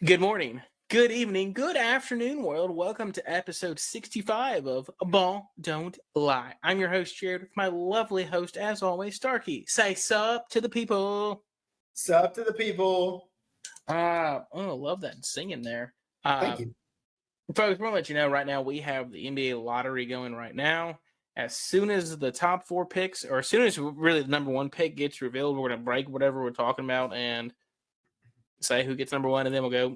Good morning, good evening, good afternoon, world. Welcome to episode 65 of Ball Don't Lie. I'm your host, Jared, with my lovely host, as always, Starkey. Say sup to the people. Sup to the people. Love that singing there. Thank you. Folks, we're going to let you know right now we have the NBA lottery going right now. As soon as the top four picks, or as soon as really the number one pick gets revealed, we're going to break whatever we're talking about and say who gets number one, and then we'll go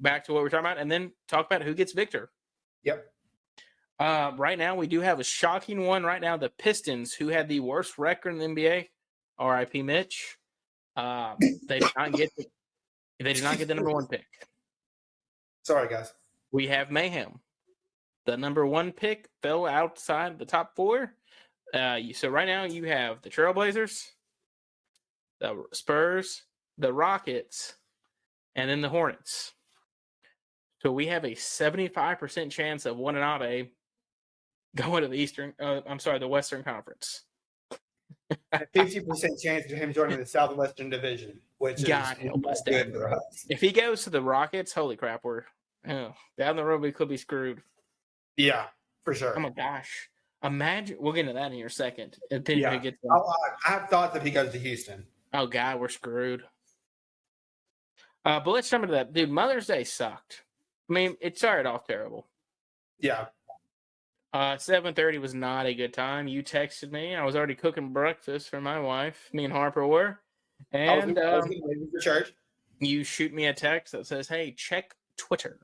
back to what we're talking about, and then talk about who gets Victor. Yep. Right now, we do have a shocking one. Right now, the Pistons, who had the worst record in the NBA, R.I.P. Mitch. They did not get the number one pick. Sorry, guys. We have Mayhem. The number one pick fell outside the top four. So right now, you have the Trailblazers, the Spurs, the Rockets, and then the Hornets. So we have a 75% chance of Watanabe going to the Western Conference. A 50% chance of him joining the Southwestern Division, which God is help us, good for us. If he goes to the Rockets, holy crap, we're down the road we could be screwed. Yeah, for sure. Oh my gosh. Imagine, we'll get into that in a second. Yeah. I have thoughts if he goes to Houston. Oh God, we're screwed. But let's jump into that. Dude, Mother's Day sucked. I mean, it started off terrible. Yeah. 7:30 was not a good time. You texted me. I was already cooking breakfast for my wife. Me and Harper were. And I was getting ready for church. You shoot me a text that says, hey, check Twitter.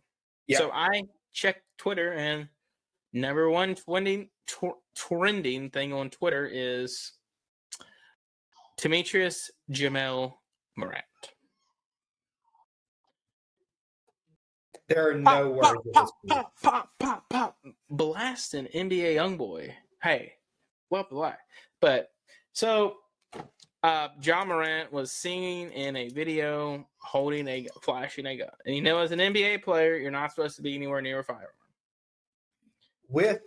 Yeah. So I checked Twitter, and number one trending thing on Twitter is Demetrius Ja Morant. There are no words. Pop. Blasting NBA Youngboy. Hey, what the lie? But so Ja Morant was seen in a video flashing a gun. And you know, as an NBA player, you're not supposed to be anywhere near a firearm. With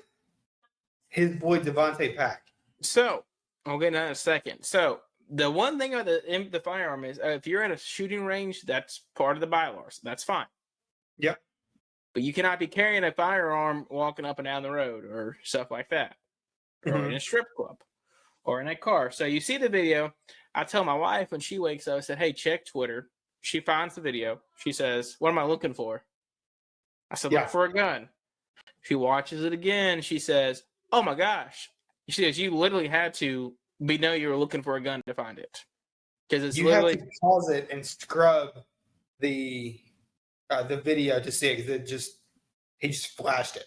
his boy Devontae Pack. So, I'll get into that in a second. So, the one thing about the firearm is if you're at a shooting range, that's part of the bylaws. That's fine. Yep. But you cannot be carrying a firearm walking up and down the road or stuff like that. Or in a strip club. Or in a car. So you see the video. I tell my wife when she wakes up, I said, hey, check Twitter. She finds the video. She says, what am I looking for? I said, look for a gun. She watches it again. She says, oh my gosh. She says, you literally had to know you were looking for a gun to find it. Because it's literally. You have to pause it and scrub the video to see it because he just flashed it.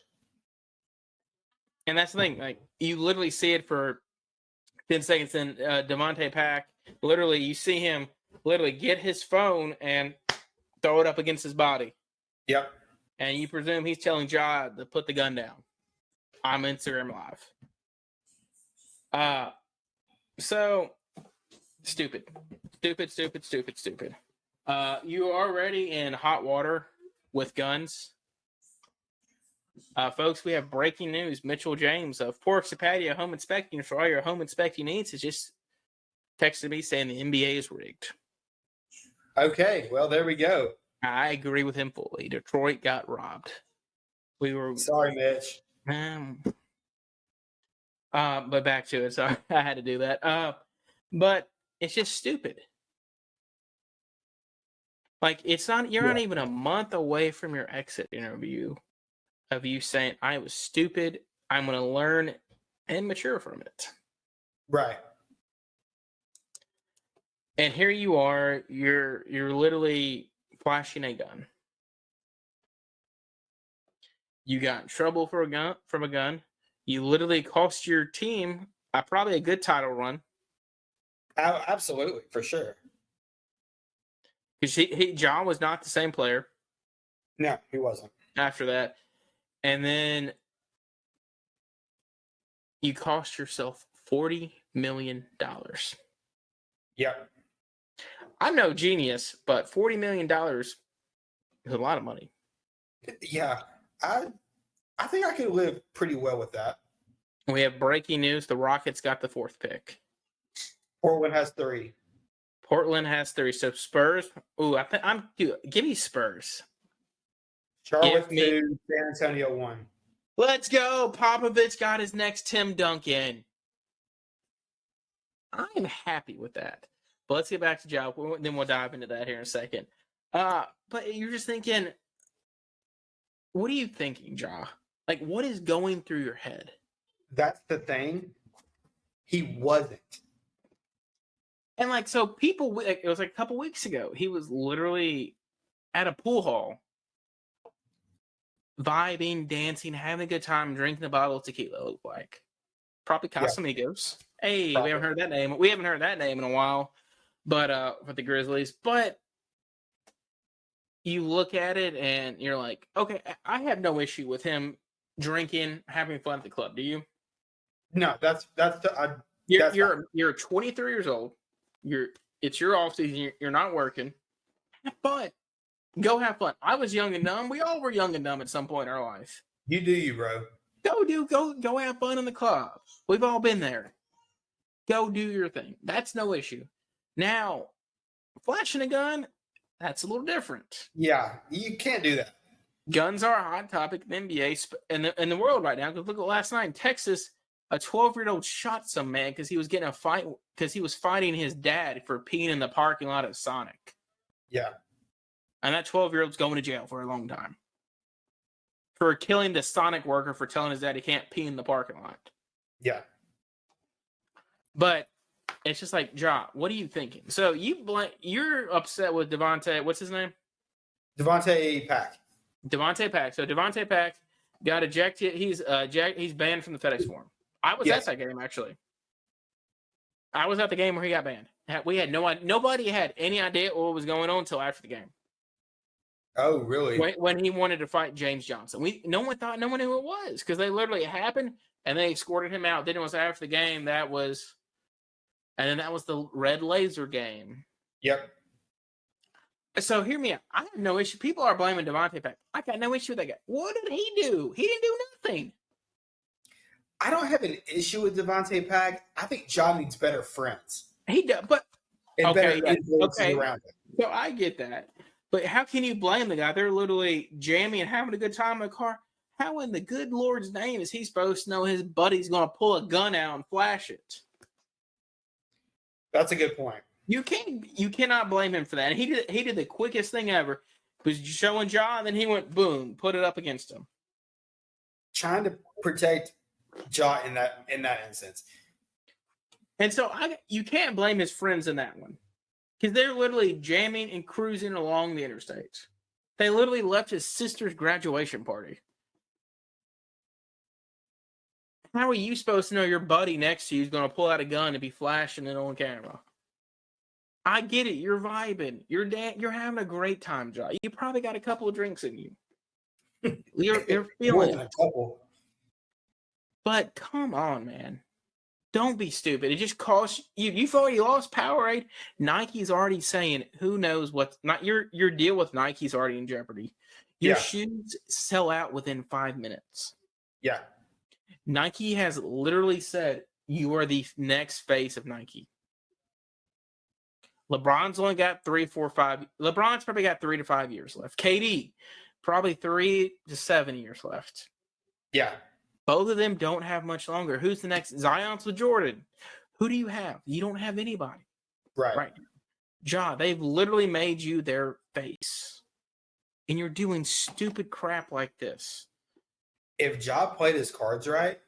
And that's the thing. Like, you literally see it for 10 seconds. Then Devontae Pack, literally, you see him literally get his phone and throw it up against his body. Yep. And you presume he's telling Ja to put the gun down. I'm Instagram Live. So, stupid. You are already in hot water with guns. Folks, we have breaking news. Mitchell James of Porks Patio Home Inspecting for all your home inspecting needs has just texted me saying the NBA is rigged. Okay, well, there we go. I agree with him fully. Detroit got robbed. Sorry, Mitch. But back to it. Sorry, I had to do that. But it's just stupid. Like, it's not. You're not even a month away from your exit interview of you saying, I was stupid. I'm going to learn and mature from it. Right. And here you are. You're literally flashing a gun. You got in trouble from a gun. You literally cost your team probably a good title run. Absolutely, for sure. Because John was not the same player. No, he wasn't. After that. And then you cost yourself $40 million. Yep. I'm no genius, but $40 million is a lot of money. Yeah. I think I could live pretty well with that. We have breaking news. The Rockets got the 4th pick. Portland has 3. Portland has 3. So Spurs. Ooh, give me Spurs. Charlotte 2, San Antonio 1. Let's go. Popovich got his next Tim Duncan. I'm happy with that. But let's get back to Ja. Then we'll dive into that here in a second. But you're just thinking, what are you thinking, Ja? Like, what is going through your head? That's the thing. He wasn't. And like, so people, it was like a couple weeks ago, he was literally at a pool hall, vibing, dancing, having a good time, drinking a bottle of tequila. It looked like probably Casamigos. Hey, probably. We haven't heard that name. We haven't heard that name in a while, but for the Grizzlies. But you look at it and you're like, okay, I have no issue with him drinking, having fun at the club. Do you? No, you're 23 years old. It's your off season. You're not working. Have fun. Go have fun. I was young and dumb. We all were young and dumb at some point in our life. You do you, bro. Go have fun in the club. We've all been there. Go do your thing. That's no issue. Now, flashing a gun, that's a little different. Yeah, you can't do that. Guns are a hot topic in the NBA in the world right now. Because look at last night in Texas, a 12-year-old shot some man because he was getting a fight because he was fighting his dad for peeing in the parking lot of Sonic. Yeah. And that 12-year-old's going to jail for a long time. For killing the Sonic worker for telling his dad he can't pee in the parking lot. Yeah. But it's just like, Ja, what are you thinking? So you're upset with Devontae. What's his name? Devontae Pack. Devontae Pack. So Devontae Pack got ejected. He's banned from the FedEx Forum. I was at that game actually. I was at the game where he got banned. We had nobody had any idea what was going on until after the game. Oh, really? When he wanted to fight James Johnson, no one knew who it was because they literally happened and they escorted him out. Then it was after the game and then that was the red laser game. Yep. So hear me out. I have no issue. People are blaming Devontae Pack. I got no issue with that guy. What did he do? He didn't do nothing. I don't have an issue with Devontae Pack. I think John needs better friends. He does, but better influences around him. So I get that. But how can you blame the guy? They're literally jamming and having a good time in the car. How in the good Lord's name is he supposed to know his buddy's going to pull a gun out and flash it? That's a good point. You cannot blame him for that. And he did the quickest thing ever. Was showing Ja, and then he went boom, put it up against him. Trying to protect Ja in that instance. And so you can't blame his friends in that one. Because they're literally jamming and cruising along the interstates. They literally left his sister's graduation party. How are you supposed to know your buddy next to you is going to pull out a gun and be flashing it on camera? I get it. You're vibing. You're having a great time, Josh. You probably got a couple of drinks in you. You're feeling it. A couple. But come on, man. Don't be stupid. It just costs you. You've already lost Powerade. Nike's already saying, who knows what? Not your deal with Nike's already in jeopardy. Your shoes sell out within 5 minutes. Yeah. Nike has literally said you are the next face of Nike. LeBron's only got 3, 4, 5. LeBron's probably got 3 to 5 years left. KD, probably 3 to 7 years left. Yeah. Both of them don't have much longer. Who's the next? Zion's with Jordan. Who do you have? You don't have anybody. Right. Ja, they've literally made you their face. And you're doing stupid crap like this. If Ja played his cards right,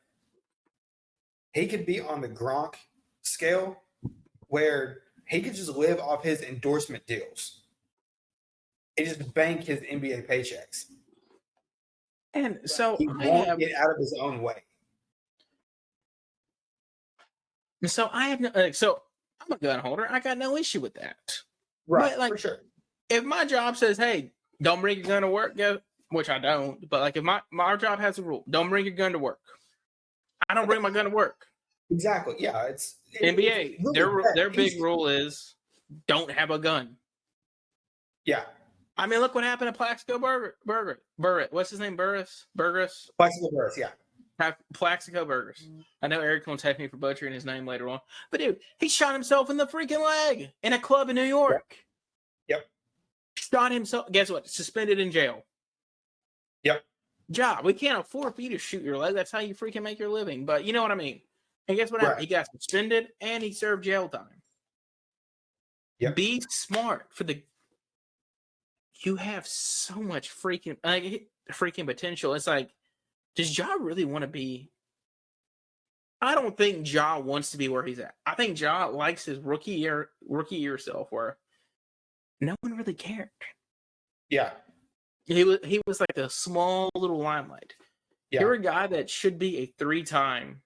he could be on the Gronk scale where he could just live off his endorsement deals and just bank his NBA paychecks. And so he won't get out of his own way. So I have no. So I'm a gun holder. I got no issue with that. Right, but for sure. If my job says, "Hey, don't bring your gun to work," which I don't, but like if my job has a rule, don't bring your gun to work. I don't bring my gun to work. Exactly. Yeah, it's NBA. It's really their big rule is don't have a gun. Yeah. I mean, look what happened to Plaxico Burress. What's his name? Burress? Plaxico Burress, yeah. Plaxico Burgers. I know Eric will take me for butchering his name later on. But, dude, he shot himself in the freaking leg in a club in New York. Yep. Shot himself. Guess what? Suspended in jail. Yep. Job. We can't afford for you to shoot your leg. That's how you freaking make your living. But you know what I mean. And guess what happened? He got suspended and he served jail time. Yep. Be smart for the. You have so much freaking potential. It's like, does Ja really want to be? I don't think Ja wants to be where he's at. I think Ja likes his rookie year self where no one really cared. Yeah. He was like a small little limelight. Yeah. You're a guy that should be a 3-time.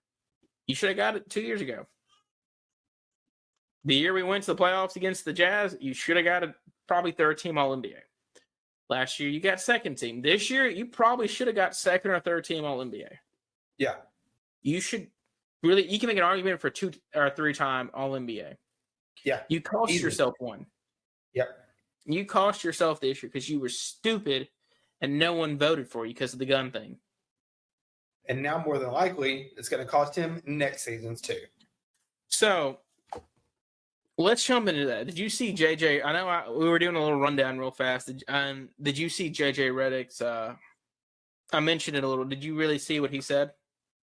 You should have got it 2 years ago. The year we went to the playoffs against the Jazz, you should have got a probably 3rd team All-NBA. Last year, you got 2nd team. This year, you probably should have got 2nd or 3rd team All-NBA. Yeah. You should really, you can make an argument for 2 or 3-time All-NBA. Yeah. You cost yourself one. Yep. You cost yourself this year because you were stupid and no one voted for you because of the gun thing. And now, more than likely, it's going to cost him next season's too. So, let's jump into that. Did you see JJ? I know we were doing a little rundown real fast. Did you see JJ Redick's? I mentioned it a little. Did you really see what he said?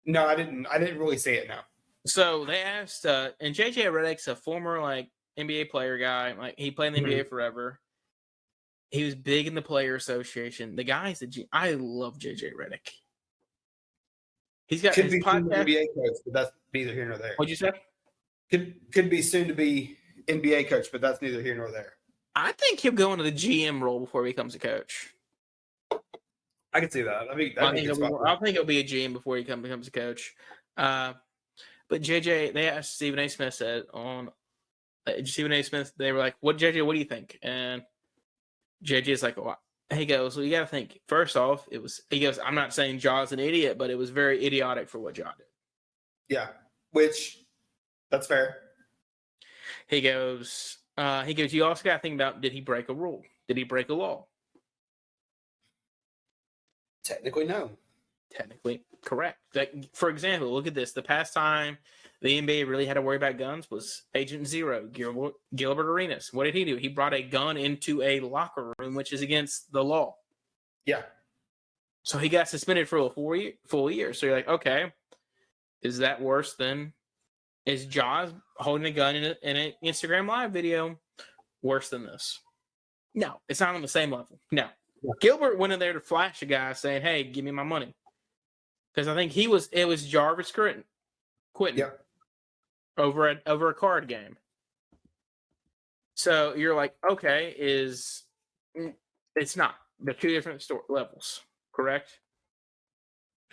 No, I didn't. I didn't really see it. No. So they asked, and JJ Redick's a former NBA player guy. Like he played in the NBA forever. He was big in the player association. The guy's I love JJ Redick. He's got could his be podcast. NBA coach, but that's neither here nor there. What'd you say? Could be soon to be NBA coach, but that's neither here nor there. I think he'll go into the GM role before he becomes a coach. I can see that. I think he'll be a GM before he becomes a coach. But JJ, they asked Stephen A. Smith said on Stephen A. Smith, they were like, "What JJ? What do you think?" And JJ is like, "Oh." He goes, "Well, you got to think. First off, it was." He goes, "I'm not saying Ja's an idiot, but it was very idiotic for what Ja did." Yeah, which that's fair. He goes. You also got to think about: did he break a rule? Did he break a law? Technically, no. Technically, correct. Like, for example, look at this. The past time the NBA really had to worry about guns was Agent Zero, Gilbert Arenas. What did he do? He brought a gun into a locker room, which is against the law. Yeah. So he got suspended for a full year. So you're like, okay, is that worse than is Ja holding a gun in an Instagram Live video worse than this? No, it's not on the same level. No. Yeah. Gilbert went in there to flash a guy saying, "Hey, give me my money," because I think it was Jarvis quitting yep. over a card game. So you're like, okay, it's not. They're two different levels, correct?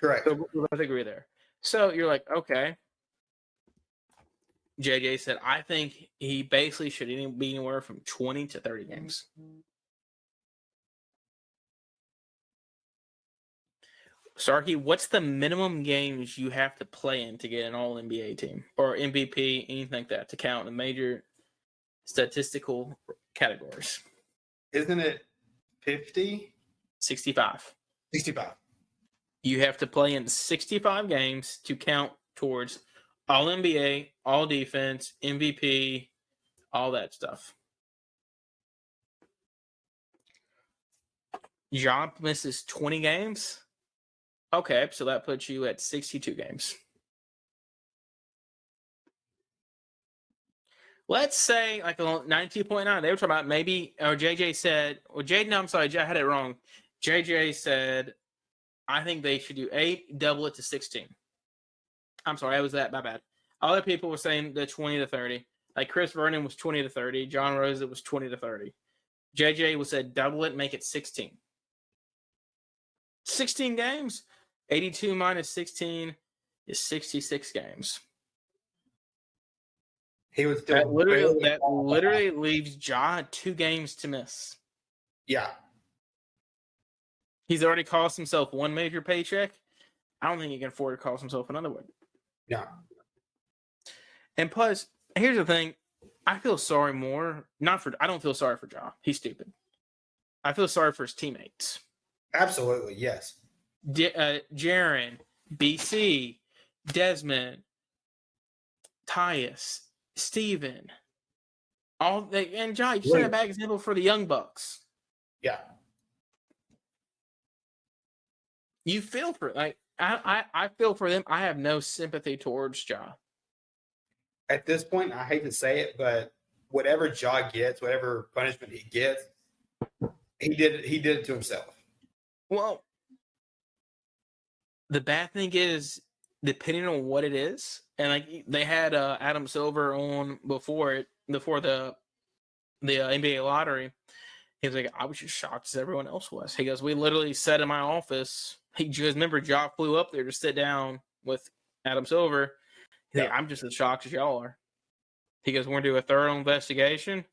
Correct. So we both agree there. So you're like, okay. JJ said, I think he basically should be anywhere from 20 to 30 games. Sarky, what's the minimum games you have to play in to get an All-NBA team or MVP, anything like that, to count in major statistical categories? Isn't it 50? 65. 65. You have to play in 65 games to count towards All-NBA, All-Defense, MVP, all that stuff. Ja misses 20 games. Okay, so that puts you at 62 games. Let's say like 92.9. They were talking about maybe, or JJ said, or Jaden, I'm sorry, I had it wrong. JJ said, I think they should do 8, double it to 16. I'm sorry, that was that. My bad. Other people were saying the 20 to 30. Like Chris Vernon was 20 to 30. John Rosa was 20 to 30. JJ was said double it, make it 16. 16 games? 82 minus 16 is 66 games. He was still that literally leaves Ja 2 games to miss. Yeah. He's already cost himself one major paycheck. I don't think he can afford to cost himself another one. No. And plus, here's the thing. I feel sorry more. I don't feel sorry for Ja. He's stupid. I feel sorry for his teammates. Absolutely, yes. Jaren, BC, Desmond, Tyus, Steven, and John, you set a bad example for the Young Bucks. Yeah. You feel for I feel for them. I have no sympathy towards Ja. At this point, I hate to say it, but whatever Ja gets, whatever punishment he gets, he did it to himself. Well, the bad thing is, depending on what it is, and like they had Adam Silver on before the NBA lottery. He was like, I was just shocked as everyone else was. He goes, we literally sat in my office. He just remember Ja flew up there to sit down with Adam Silver. He's like, I'm just as shocked as y'all are. He goes, we're going to do a thorough investigation.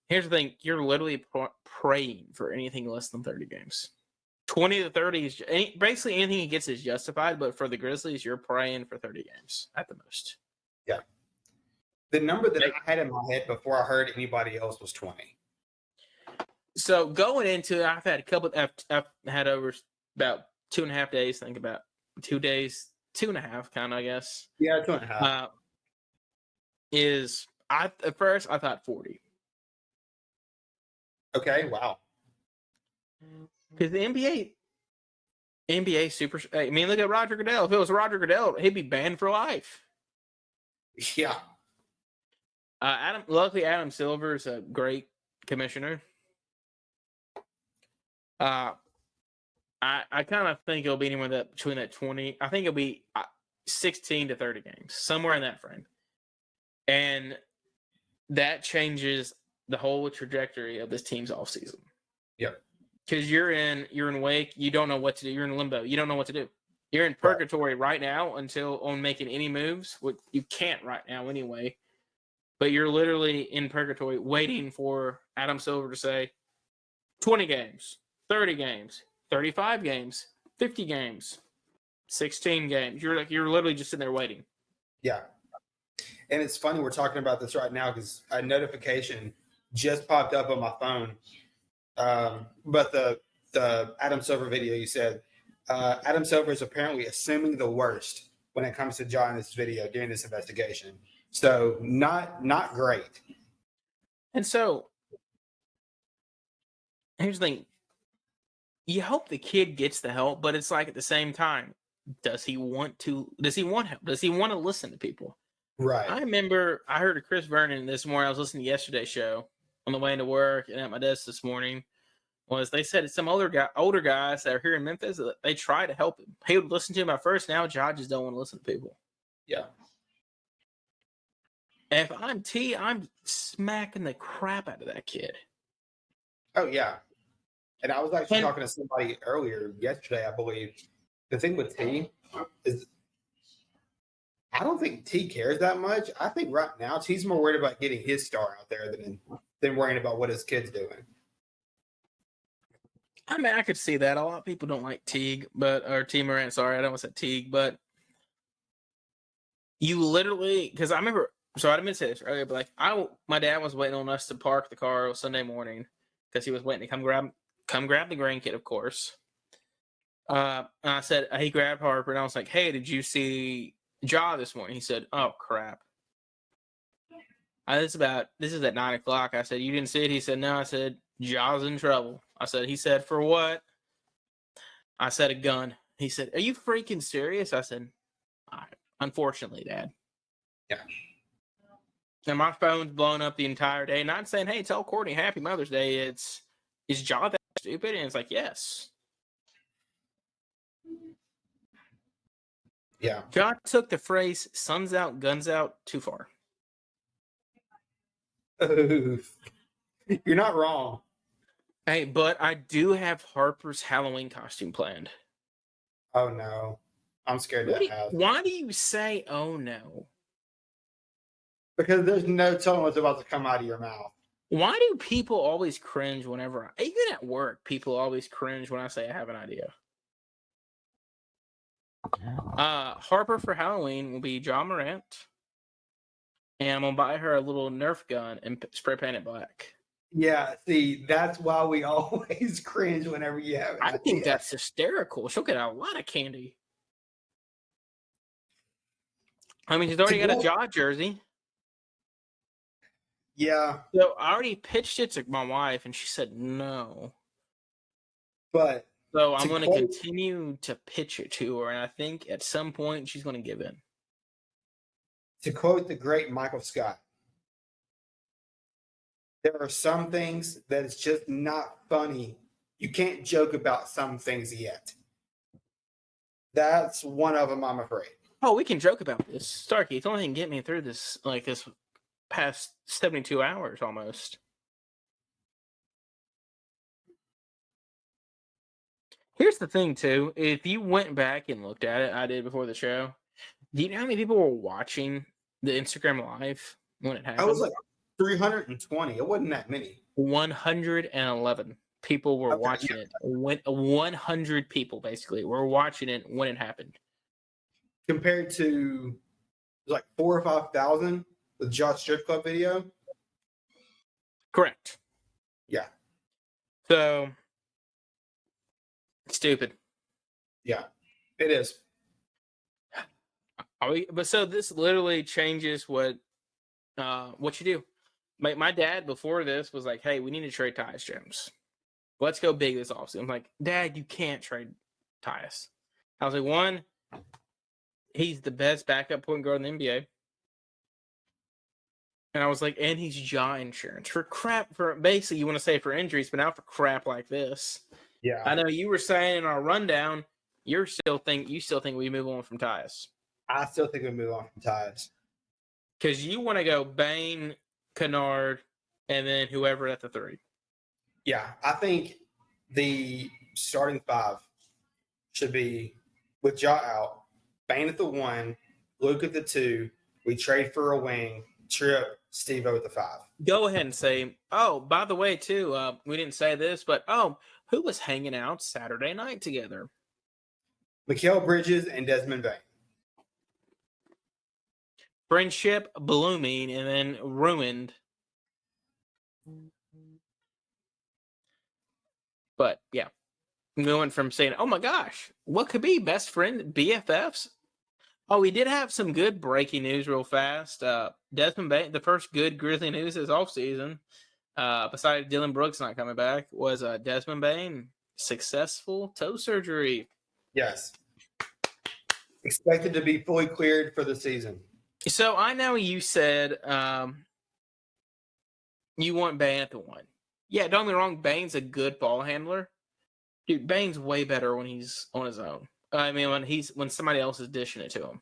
Here's the thing. You're literally praying for anything less than 30 games. 20 to 30 is basically anything he gets is justified, but for the Grizzlies, you're praying for 30 games at the most. Yeah. The number that I had in my head before I heard anybody else was 20. So going into it, I've had a couple. I've had over about 2.5 days. Think about 2 days, 2.5, kind of, I guess. Yeah, 2.5. At first I thought 40. Okay, wow. Because the NBA super. I mean, look at Roger Goodell. If it was Roger Goodell, he'd be banned for life. Yeah. Luckily, Adam Silver is a great commissioner. I kind of think it'll be anywhere between that 20. I think it'll be 16 to 30 games, somewhere in that frame, and that changes the whole trajectory of this team's offseason. Yep. Because you're in wake, you don't know what to do. You're in limbo. You don't know what to do. You're in purgatory right now until on making any moves. Which you can't right now anyway. But you're literally in purgatory waiting for Adam Silver to say 20 games, 30 games, 35 games, 50 games, 16 games. You're literally just sitting there waiting. Yeah. And it's funny we're talking about this right now because a notification just popped up on my phone. But the Adam Silver video, you said Adam Silver is apparently assuming the worst when it comes to Ja in this video during this investigation. So not great. And so here's the thing. You hope the kid gets the help, but it's like at the same time, does he want help? Does he want to listen to people? Right. I remember I heard of Chris Vernon this morning. I was listening to yesterday's show on the way into work and at my desk this morning. They said some older guys that are here in Memphis, they try to help him. He would listen to him at first. Now judges don't want to listen to people. Yeah. If I'm T, I'm smacking the crap out of that kid. Oh, yeah. And I was actually talking to somebody earlier yesterday, I believe. The thing with T is I don't think T cares that much. I think right now T's more worried about getting his star out there than worrying about what his kid's doing. I mean, I could see that. A lot of people don't like Teague, or T. Morant. Sorry, I don't want to say Teague, but you literally, because I remember, so I didn't say this earlier, but my dad was waiting on us to park the car Sunday morning because he was waiting to come grab the grandkid, of course. And I said, he grabbed Harper, and I was like, hey, did you see Ja this morning? He said, oh, crap. This is at 9 o'clock. I said, you didn't see it? He said, no. I said, Ja's in trouble. He said, for what? I said, a gun. He said, are you freaking serious? I said, unfortunately, Dad. Yeah. And my phone's blown up the entire day. Not saying, hey, tell Courtney Happy Mother's Day. Is Ja that stupid? And it's like, yes. Yeah. Ja took the phrase "suns out, guns out" too far. You're not wrong. Hey, but I do have Harper's Halloween costume planned. Oh, no. I'm scared to have. Why do you say, oh, no? Because there's no telling what's about to come out of your mouth. Why do people always cringe whenever, even at work, people always cringe when I say I have an idea? Harper for Halloween will be Ja Morant. And I'm going to buy her a little Nerf gun and spray paint it black. Yeah, see, that's why we always cringe whenever you have an idea. I think that's hysterical. She'll get a lot of candy. I mean, he's already got a Ja jersey. Yeah. So I already pitched it to my wife, and she said no. But so I'm going to continue to pitch it to her, and I think at some point she's going to give in. To quote the great Michael Scott, there are some things that it's just not funny. You can't joke about some things yet. That's one of them, I'm afraid. Oh, we can joke about this. Starkey, it's only going to get me through this, like, this past 72 hours almost. Here's the thing, too. If you went back and looked at it, I did before the show, do you know how many people were watching the Instagram Live when it happened? I was like 320. It wasn't that many. 111 people were watching it. 100 people, basically, were watching it when it happened. Compared to like 4,000 or 5,000 with Josh Strip Club video? Correct. Yeah. So, stupid. Yeah, it is. But so this literally changes what you do. My dad before this was like, "Hey, we need to trade Tyus Jones. Let's go big this offseason." I'm like, "Dad, you can't trade Tyus." I was like, "One, he's the best backup point guard in the NBA." And I was like, "And he's Ja insurance for basically you want to say for injuries, but now for crap like this." Yeah. I know you were saying in our rundown, you still think we move on from Tyus. I still think we move on from Tyus. Because you want to go Bane, Kennard, and then whoever at the 3. Yeah, I think the starting 5 should be with Ja out, Bane at the 1, Luke at the 2. We trade for a wing, Tripp, Steve-O at the 5. Go ahead and say, oh, by the way, too, we didn't say this, but who was hanging out Saturday night together? Mikal Bridges and Desmond Bane. Friendship blooming and then ruined. But yeah, going from saying, "Oh my gosh, what could be best friend BFFs?" Oh, we did have some good breaking news real fast. Desmond Bane, the first good Grizzly news this offseason, besides Dylan Brooks not coming back, was Desmond Bane successful toe surgery. Yes. Expected to be fully cleared for the season. So I know you said you want Bane at the 1. Yeah, don't get me wrong, Bane's a good ball handler. Dude, Bane's way better when he's on his own. I mean, when somebody else is dishing it to him,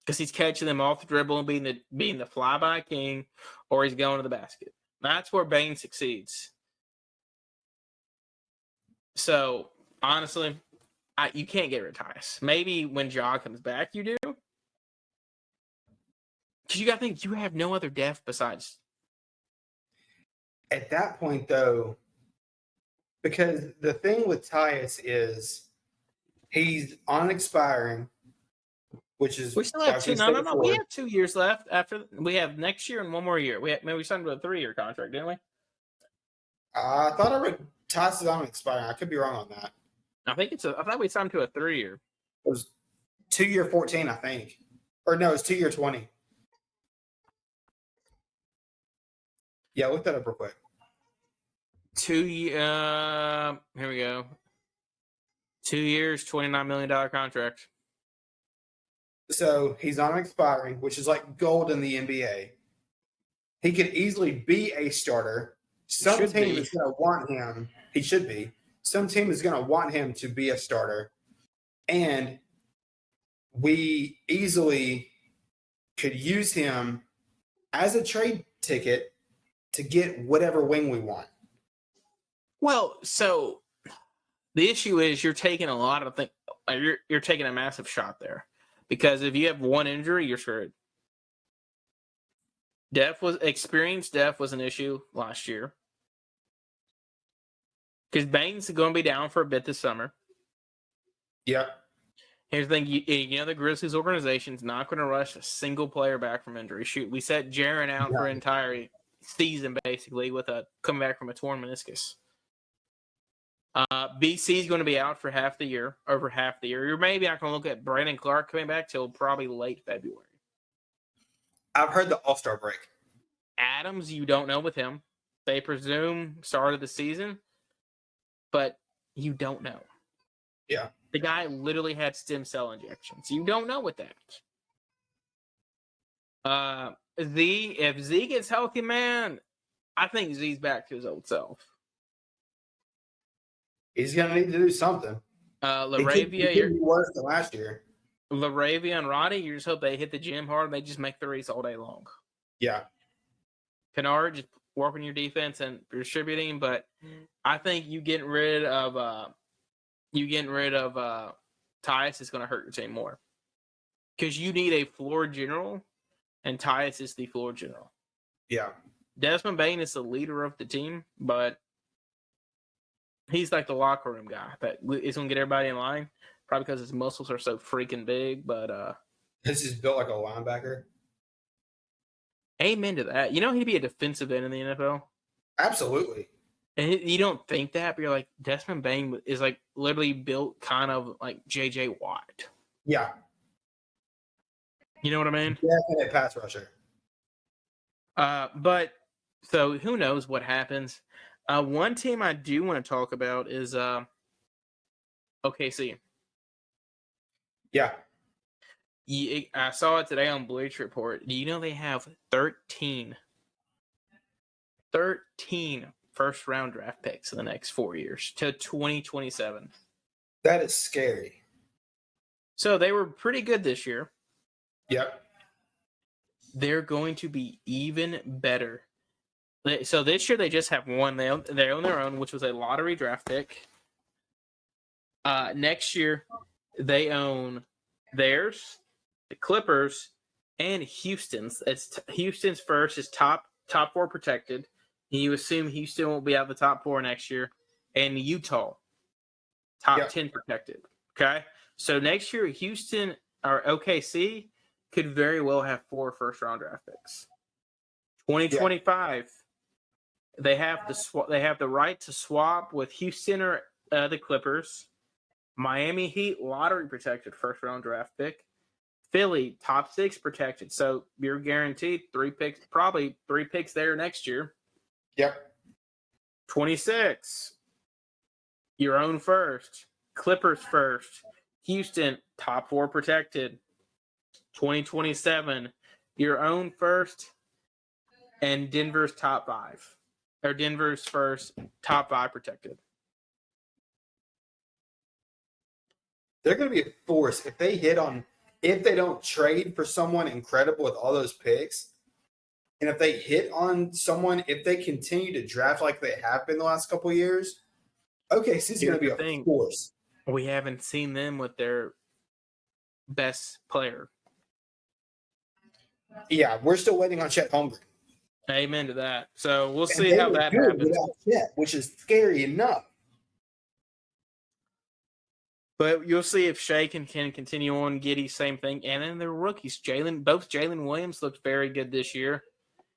because he's catching them off the dribble and being the flyby king, or he's going to the basket. That's where Bane succeeds. So honestly, you can't get rid of Tyus. Maybe when Ja comes back, you do. Because you got to think you have no other depth besides. At that point, though, because the thing with Tyus is he's on expiring, which is we still have 2. No. We have 2 years left. After we have next year and 1 more year. We signed with a 3-year contract, didn't we? I thought I read Tyus is on expiring. I could be wrong on that. I thought we signed to a 3-year. It was 2-year 14, I think, or no, it's 2-year 20. Yeah, look that up real quick. 2 year. Here we go. 2 years, $29 million contract. So he's on expiring, which is like gold in the NBA. He could easily be a starter. Some team is going to want him. He should be. Some team is going to want him to be a starter. And we easily could use him as a trade ticket to get whatever wing we want. Well, so the issue is you're taking a lot of things. You're taking a massive shot there, because if you have one injury, you're screwed. Experienced depth was an issue last year, because Bane's going to be down for a bit this summer. Yeah. Here's the thing, you know the Grizzlies organization's not going to rush a single player back from injury. Shoot, we set Jaren out for an entire season basically with coming back from a torn meniscus. BC is going to be out for half the year, over half the year. You're maybe not going to look at Brandon Clark coming back till probably late February. I've heard the All-Star break. Adams, you don't know with him. They presume start of the season, but you don't know. Yeah. The guy literally had stem cell injections. You don't know with that. If Z gets healthy, man, I think Z's back to his old self. He's going to need to do something. Laravia, it could be worse than last year. Laravia and Roddy, you just hope they hit the gym hard and they just make threes all day long. Yeah. Kennard, just working your defense and distributing, but I think you getting rid of Tyus is going to hurt your team more because you need a floor general, and Tyus is the floor general. Yeah. Desmond Bane is the leader of the team, but he's like the locker room guy that is going to get everybody in line, probably because his muscles are so freaking big. But this is built like a linebacker. Amen to that. You know he'd be a defensive end in the NFL. Absolutely. And you don't think that, but you're like, Desmond Bane is like literally built kind of like J.J. Watt. Yeah. You know what I mean? Definite pass rusher. But so who knows what happens? One team I do want to talk about is OKC. Yeah. I saw it today on Bleacher Report. Do you know they have 13 first round draft picks in the next 4 years to 2027? That is scary. So they were pretty good this year. Yep. They're going to be even better. So this year they just have one. They own their own, which was a lottery draft pick. Next year they own theirs, the Clippers, and Houston's. Houston's first is top 4 protected. You assume Houston won't be out of the top 4 next year, and Utah top 10 protected. Okay, so next year Houston or OKC could very well have 4 first-round draft picks. 2025, they have the right to swap with Houston or the Clippers. Miami Heat lottery protected first-round draft pick. Philly top 6 protected, so you're guaranteed 3 picks, probably 3 picks there next year. Yep. 26, your own first. Clippers first. Houston top 4 protected. 2027, your own first, and Denver's top 5. Or Denver's first, top 5 protected. They're going to be a force if they don't trade for someone incredible with all those picks. And if they hit on someone, if they continue to draft like they have been the last couple of years, OKC's going to be a force. We haven't seen them with their best player. Yeah, we're still waiting on Chet Holmgren. Amen to that. So we'll see how that happens. Without Chet, which is scary enough. But you'll see if Shea can continue on. Giddey, same thing. And then their rookies. Both Jalen Williams looked very good this year.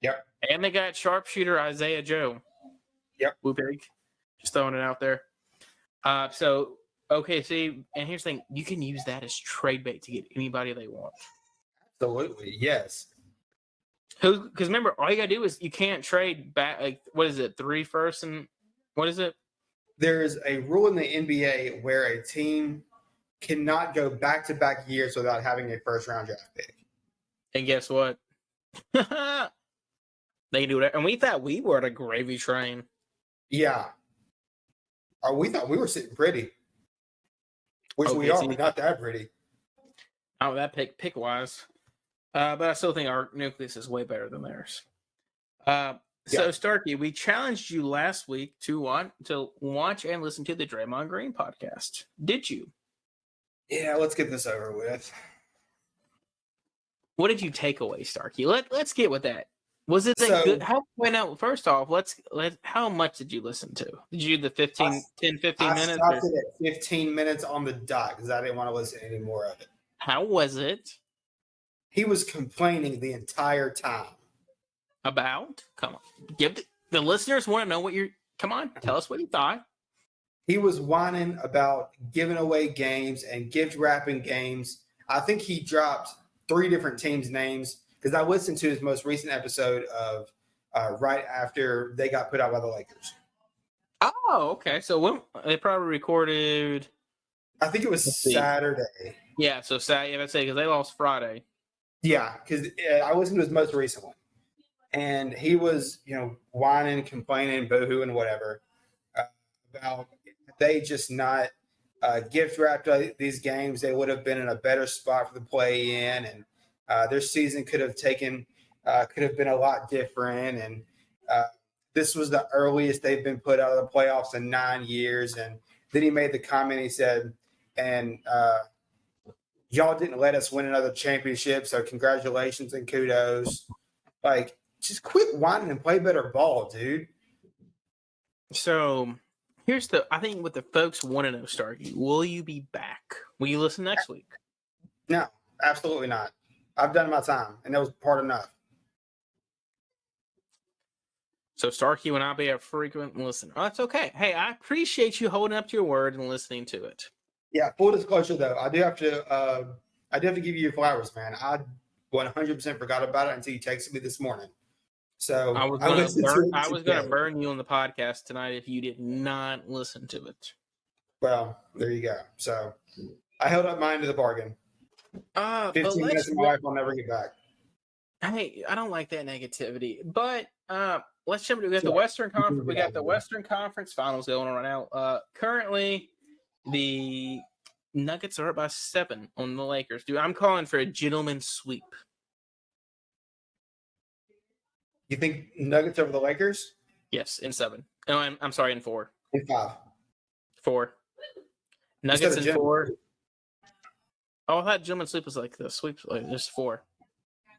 Yep. And they got sharpshooter Isaiah Joe. Yep. Whoopig. Just throwing it out there. So, OKC, and here's the thing. You can use that as trade bait to get anybody they want. Absolutely, yes. Because remember, all you got to do is you can't trade back, like, what is it, 3 firsts and what is it? There's a rule in the NBA where a team cannot go back-to-back years without having a first-round draft pick. And guess what? They can do that. And we thought we were at a gravy train. Yeah. Or we thought we were sitting pretty. Which we are, but not that pretty. Oh, that pick-wise. But I still think our nucleus is way better than theirs. So, Starkey, we challenged you last week to watch and listen to the Draymond Green podcast. Did you? Yeah, let's get this over with. What did you take away, Starkey? Let's get with that. Was it good? First off, how much did you listen to? Did you do the 15 minutes? I stopped it at 15 minutes on the dot because I didn't want to listen to any more of it. How was it? He was complaining the entire time. About? Come on. The listeners want to know what you're... Come on, tell us what you thought. He was whining about giving away games and gift wrapping games. I think he dropped 3 different teams' names because I listened to his most recent episode of right after they got put out by the Lakers. Oh, okay. So when they probably recorded, I think it was Saturday. Yeah, so Saturday. Let's say because they lost Friday. Yeah, because I listened to his most recent one, and he was, whining, complaining, boohooing, whatever, about they just not gift wrapped these games. They would have been in a better spot for the play in, and their season could have been a lot different. And this was the earliest they've been put out of the playoffs in 9 years. And then he made the comment. He said, and y'all didn't let us win another championship, so congratulations and kudos. Like, just quit whining and play better ball, dude. So I think what the folks want to know, Starkey, will you be back? Will you listen next week? No, absolutely not. I've done my time, and that was part enough. So Starkey will not be a frequent listener. Oh, that's okay. Hey, I appreciate you holding up to your word and listening to it. Yeah, full disclosure though, I do have to give you your flowers, man. I 100% forgot about it until you texted me this morning. So I was going to burn you on the podcast tonight if you did not listen to it. Well, there you go. So I held up my end of the bargain. 15 minutes of my life I'll never get back. Hey, I don't like that negativity. But let's jump to the Western Conference. We got the Western Conference Finals going on right now. Currently, the Nuggets are up by 7 on the Lakers. Dude, I'm calling for a gentleman's sweep. You think Nuggets over the Lakers? Yes, in 7. No, I'm sorry, in 4. In 5. 4. Nuggets in 4. Oh, I thought gentleman's sweep was like the sweep, like just 4.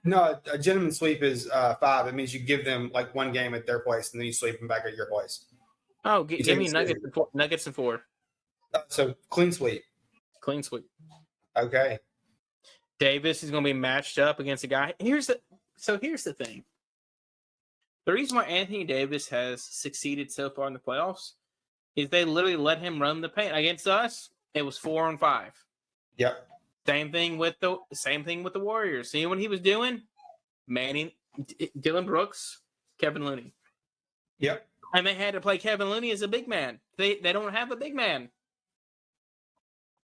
No, a gentleman's sweep is 5. It means you give them like one game at their place, and then you sweep them back at your place. Oh, give me Nuggets in 4. Nuggets in 4. So clean sweep. Clean sweep. Okay. Davis is going to be matched up against a guy. Here's the thing. The reason why Anthony Davis has succeeded so far in the playoffs is they literally let him run the paint. Against us, it was 4-on-5. Yep. Same thing with the Warriors. See what he was doing? Manning, Dylan Brooks, Kevin Looney. Yep. And they had to play Kevin Looney as a big man. They don't have a big man.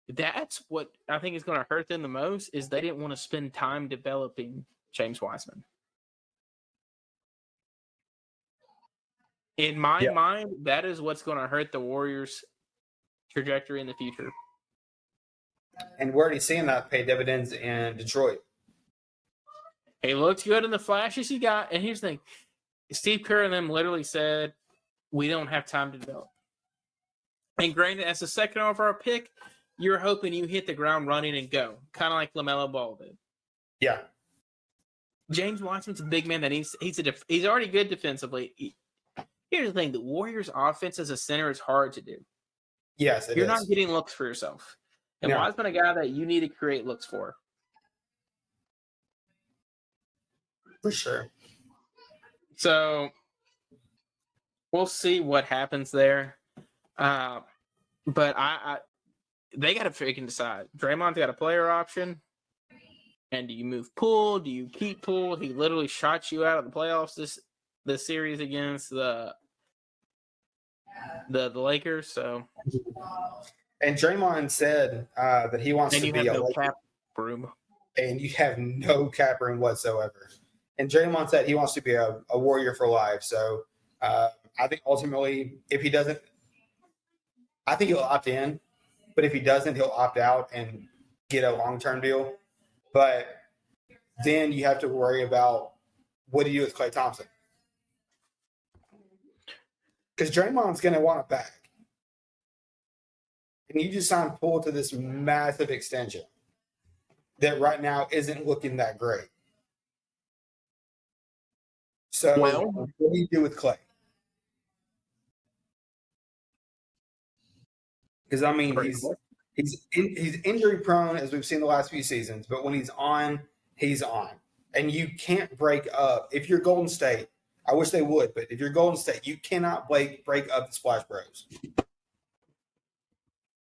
That's what I think is going to hurt them the most, is they didn't want to spend time developing James Wiseman. In my mind, that is what's going to hurt the Warriors' trajectory in the future. And we're already seeing that pay dividends in Detroit. He looked good in the flashes he got. And here's the thing. Steve Kerr and them literally said, we don't have time to develop. And granted, as a second overall pick, you're hoping you hit the ground running and go. Kind of like LaMelo Ball did. Yeah. James Wiseman's a big man that he's already good defensively. Here's the thing. The Warriors' offense as a center is hard to do. Yes, You're not getting looks for yourself. And Wiseman a guy that you need to create looks for. For sure. So we'll see what happens there. But they got to freaking decide. Draymond's got a player option. And do you move Poole? Do you keep Poole? He literally shot you out of the playoffs this series against the Lakers. So. And Draymond said that he wants to be no cap room. And you have no cap room whatsoever. And Draymond said he wants to be a Warrior for life. So I think ultimately, if he doesn't, I think he'll opt in. But if he doesn't, he'll opt out and get a long-term deal. But then you have to worry about what do you do with Klay Thompson? Because Draymond's going to want it back. And you just signed Poole to this massive extension that right now isn't looking that great. So what do you do with Klay? Because, I mean, he's injury prone, as we've seen the last few seasons. But when he's on, he's on. And you can't break up. If you're Golden State, I wish they would, but if you're Golden State, you cannot break up the Splash Bros.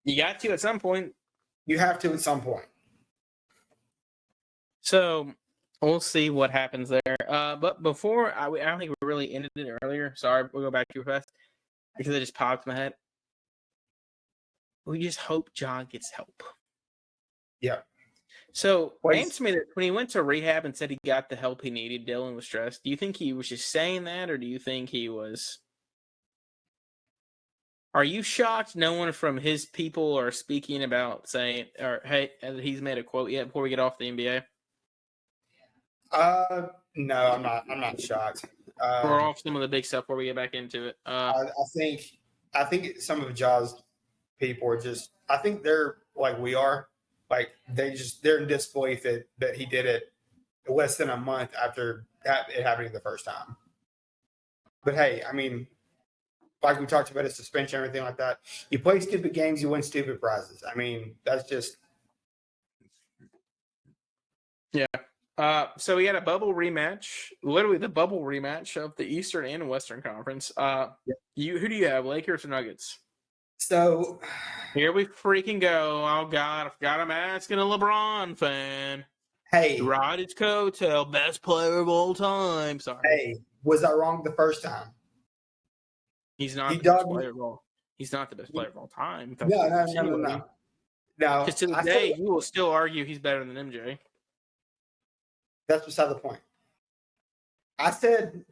You got to at some point. You have to at some point. So We'll see what happens there. But before I don't think we really ended it earlier. Sorry, we'll go back too fast because it just popped in my head. We just hope John gets help. Yeah. So, answer me that when he went to rehab and said he got the help he needed, dealing with stress, do you think he was just saying that, or do you think he was? Are you shocked no one from his people are speaking about saying, or hey, he's made a quote yet before we get off the NBA? No, I'm not. I'm not shocked. We're off some of the big stuff before we get back into it. I think some of Ja's people are just. I think they're like we are. Like they're in disbelief that he did it less than a month after it happening the first time. But hey, I mean, like we talked about his suspension, everything like that. You play stupid games, you win stupid prizes. I mean, that's just. Yeah. So we had a bubble rematch, literally the bubble rematch of the Eastern and Western Conference. Who do you have, Lakers or Nuggets? So here we freaking go. Oh God, I forgot I'm asking a LeBron fan. Hey, ride his coattail, best player of all time. Sorry. Hey, was I wrong the first time? He's not the best player of all. He's not the best player of all time. No. Because to the day, you will still argue he's better than MJ. That's beside the point. I said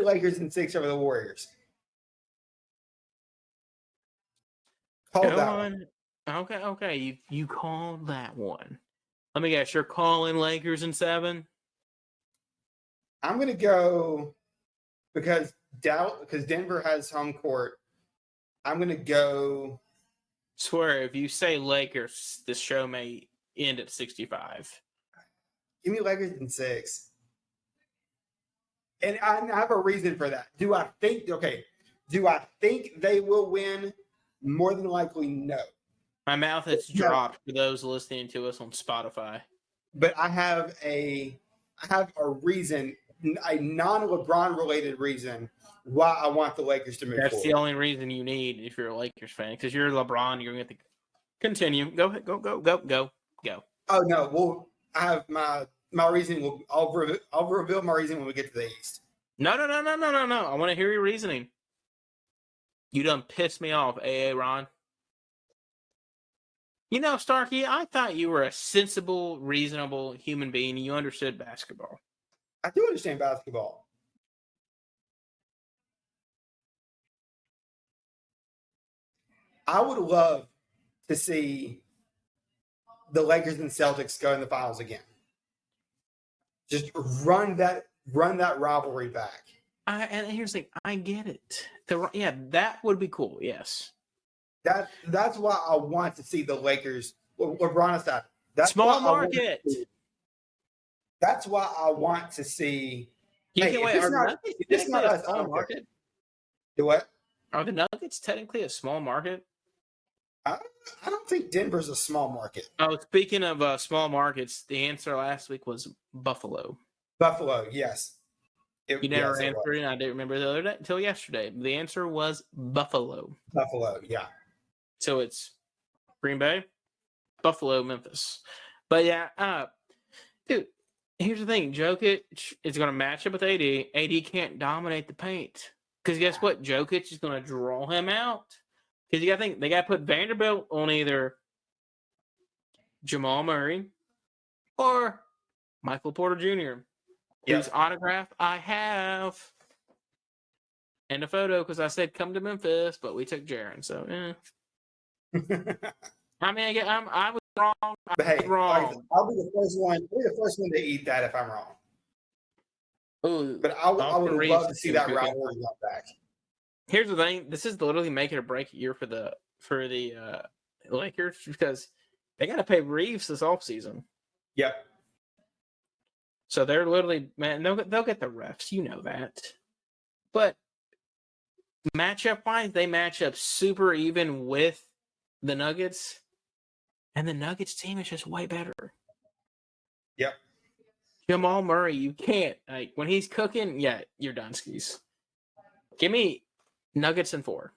Lakers in 6 over the Warriors. Called that one. Okay. You called that one. Let me guess. You're calling Lakers in 7. I'm gonna go because Denver has home court. I'm gonna go. Swear, if you say Lakers, this show may end at 65. Give me Lakers in 6. And I have a reason for that. Do I think they will win? More than likely, no. My mouth has dropped for those listening to us on Spotify. But I have a reason, a non-LeBron related reason why I want the Lakers to move forward. That's the only reason you need if you're a Lakers fan. Because you're LeBron, you're going to have to continue. Go. Oh no, well, I have my reason. I'll reveal my reason when we get to the East. No. I want to hear your reasoning. You done pissed me off, AA Ron. You know, Starkey, I thought you were a sensible, reasonable human being. You understood basketball. I do understand basketball. I would love to see the Lakers and Celtics go in the finals again. Just run that rivalry back. And here's the thing, I get it. That would be cool. Yes. That's why I want to see the Lakers. LeBron aside, that's small market. That's why I want to see. It's not a small market. Do what? Are the Nuggets technically a small market? I don't think Denver's a small market. Oh, speaking of small markets, the answer last week was Buffalo. Buffalo, yes. You never answered it. I didn't remember the other day until yesterday. The answer was Buffalo. Buffalo, yeah. So it's Green Bay, Buffalo, Memphis. But yeah, dude, here's the thing. Jokic is going to match up with AD. AD can't dominate the paint. Because guess what? Jokic is going to draw him out. Because you got to think, they got to put Vanderbilt on either Jamal Murray or Michael Porter Jr., whose autograph I have. And a photo because I said come to Memphis, but we took Jaren. So, I mean, I was wrong. I was wrong. I'll be the first one. I'll be the first one to eat that if I'm wrong. Ooh, but I would love to see that rivalry come back. Here's the thing: this is literally make it or break year for the Lakers because they got to pay Reeves this offseason. Yep. So they're literally they'll get the refs, you know that. But matchup wise, they match up super even with the Nuggets, and the Nuggets team is just way better. Yep. Jamal Murray, you can't when he's cooking. Yeah, you're done skis. Give me Nuggets in 4.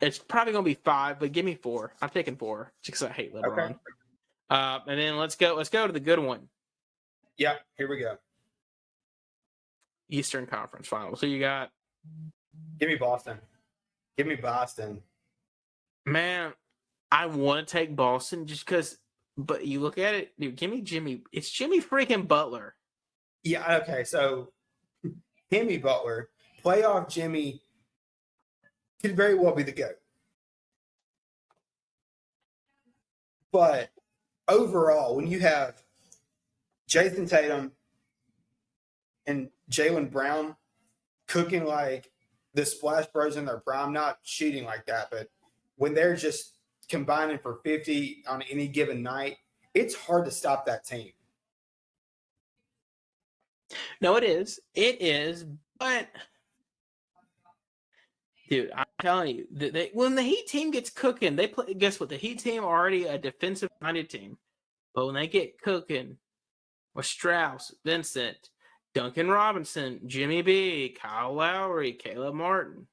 It's probably gonna be 5, but give me 4. I'm taking 4 just because I hate LeBron. Okay. And then let's go to the good one. Yeah, here we go. Eastern Conference Finals. So you got, Give me Boston. Give me Boston. man, I want to take Boston just because, but you look at it, dude, give me Jimmy. It's Jimmy freaking Butler. Yeah, okay. So, Jimmy Butler, playoff Jimmy, could very well be the GOAT. But overall, when you have Jason Tatum and Jaylen Brown cooking like the Splash Bros in their prime, not shooting like that, but when they're just combining for 50 on any given night, it's hard to stop that team. No, it is. It is. But, dude, I'm telling you, when the Heat team gets cooking, they play. Guess what? The Heat team are already a defensive-minded team. But when they get cooking with Strauss, Vincent, Duncan Robinson, Jimmy B, Kyle Lowry, Caleb Martin.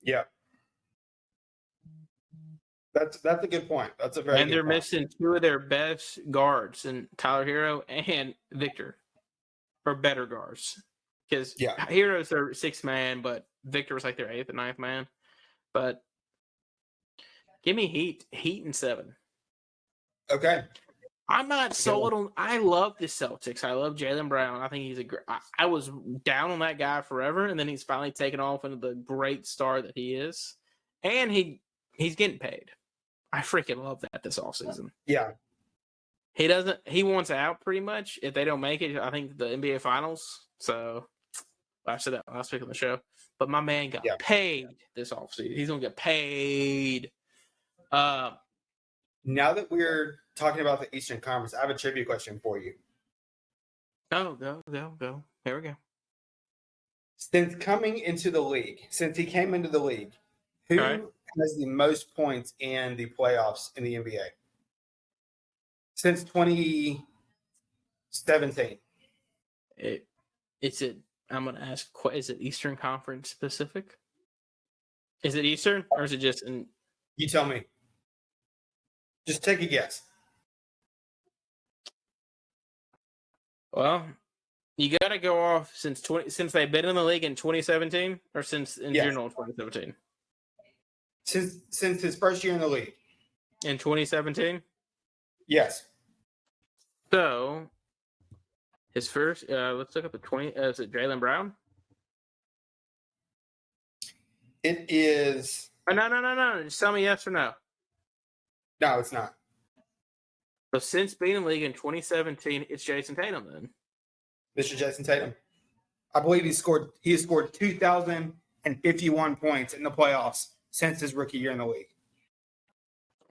Yeah. That's a good point. That's a very And good they're point. missing two of their best guards, and Tyler Hero and Victor, or better guards. Because Hero's their sixth man, but Victor was like their eighth and ninth man. But give me Heat and 7. Okay. I'm not sold on. I love the Celtics. I love Jaylen Brown. I think he's a great. I was down on that guy forever, and then he's finally taken off into the great star that he is, and he's getting paid. I freaking love that this offseason. Yeah. He doesn't. He wants out pretty much if they don't make it. I think the NBA Finals. So I said that last week on the show. But my man got paid this offseason. He's gonna get paid. Now that we're talking about the Eastern Conference, I have a trivia question for you. Oh, go. Here we go. Since coming into the league, since he came into the league, who has the most points in the playoffs in the NBA? Since 2017. I'm going to ask, is it Eastern Conference specific? Is it Eastern or is it just in? You tell me. Just take a guess. Well, you got to go off since they've been in the league in 2017 or since in general 2017? Since his first year in the league. In 2017? Yes. So, his first, let's look up the 20, is it Jaylen Brown? It is. Oh, no. Just tell me yes or no. No, it's not. So, since being in the league in 2017, it's Jason Tatum then. Mr. Jason Tatum. I believe he has scored 2,051 points in the playoffs since his rookie year in the league.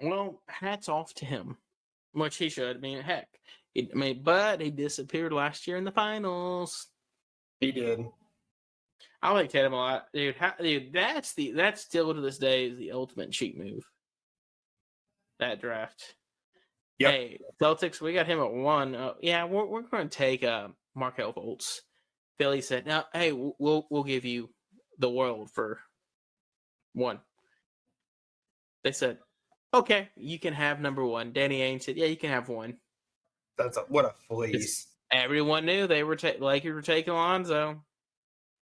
Well, hats off to him, which he should. I mean, heck. But he disappeared last year in the finals. He did. I like Tatum a lot, dude. That's still to this day is the ultimate cheat move. That draft. Yep. Hey, Celtics, we got him at 1. We're going to take Markelle Fultz. Philly said, "No, hey, we'll give you the world for 1." They said, "Okay, you can have number 1." Danny Ainge said, "Yeah, you can have 1." What a fleece. Everyone knew they were Lakers were taking Lonzo.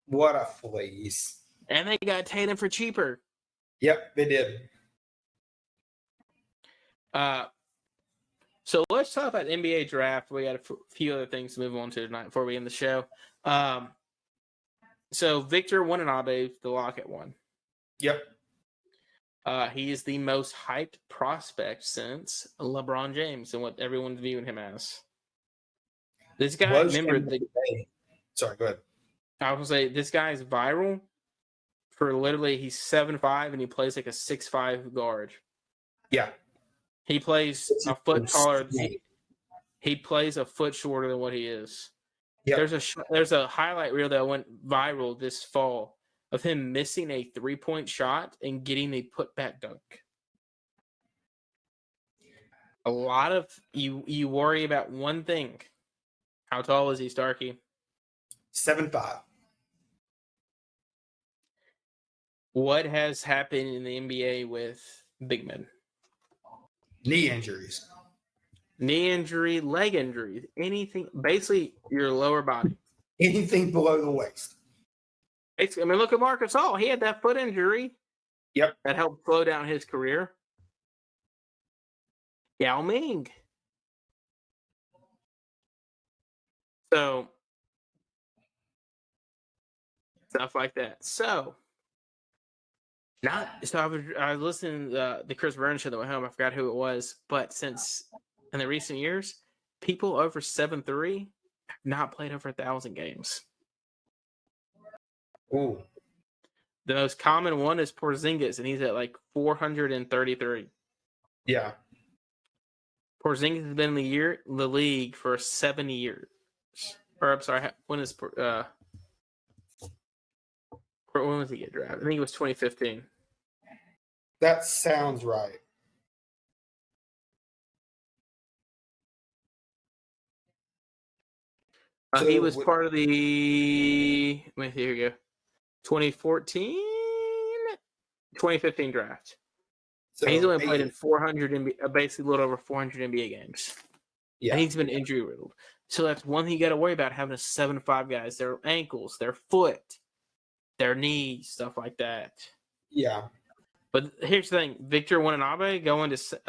What a fleece. And they got Tatum for cheaper. Yep, they did. So let's talk about the NBA draft. We got a few other things to move on to tonight before we end the show. So Victor Wembanyama, the lock at 1. Yep. He is the most hyped prospect since LeBron James and what everyone's viewing him as. This guy, sorry, go ahead. I was going to say, this guy's viral for literally, he's 7'5", and he plays like a 6'5" guard. Yeah. He plays a foot taller. He plays a foot shorter than what he is. Yep. There's a highlight reel that went viral this fall of him missing a 3-point shot and getting a putback dunk. A lot of you worry about one thing. How tall is he, Starkey? 7'5". What has happened in the NBA with big men? Knee injuries. knee injury, leg injuries, anything, basically your lower body. Anything below the waist. I mean, look at Marcus Hall. He had that foot injury. Yep. That helped slow down his career. Yao Ming. So, stuff like that. So, I was listening to the Chris Burns show that went home. I forgot who it was. But since in the recent years, people over 7'3" have not played over 1,000 games. Ooh. The most common one is Porzingis, and he's at like 433. Yeah. Porzingis has been in the league for 7 years. Or I'm sorry, when was he get drafted? I think it was 2015. That sounds right. He was part of the. Let me see, here we go. 2014, 2015 draft. So he's only played in 400 basically a little over 400 NBA games. Yeah, and he's been injury riddled. So that's one thing you got to worry about, having a 7'5" guys. Their ankles, their foot, their knees, stuff like that. Yeah. But here's the thing: Victor Wembanyama going to San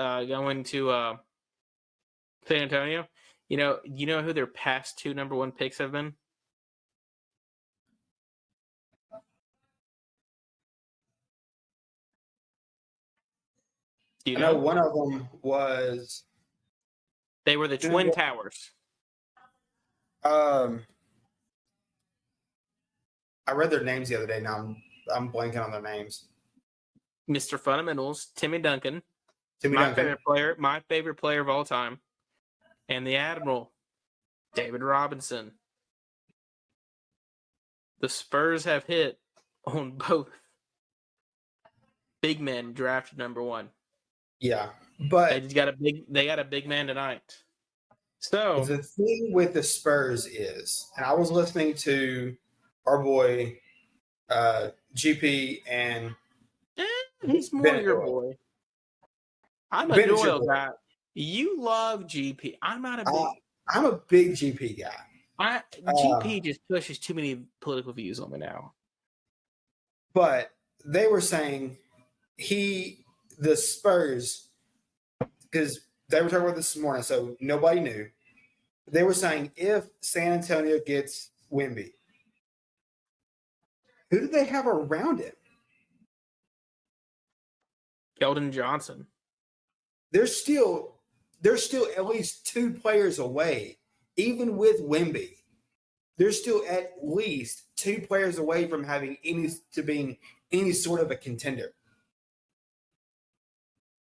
Antonio. You know who their past 2 number 1 picks have been? I know one of them was. They were the Twin Towers. I read their names the other day. Now I'm blanking on their names. Mr. Fundamentals, Timmy Duncan. My favorite player of all time. And the Admiral, David Robinson. The Spurs have hit on both big men drafted number 1. Yeah, but they got a big man tonight. So the thing with the Spurs is, and I was listening to our boy GP and he's more your boy. I'm a Doyle guy. You love GP. I'm not a big. I'm a big GP guy. GP just pushes too many political views on me now. But they were saying the Spurs, because they were talking about this morning, so nobody knew. They were saying if San Antonio gets Wemby, who do they have around him? Keldon Johnson. They're still at least 2 players away, even with Wemby. They're still at least 2 players away from being any sort of a contender.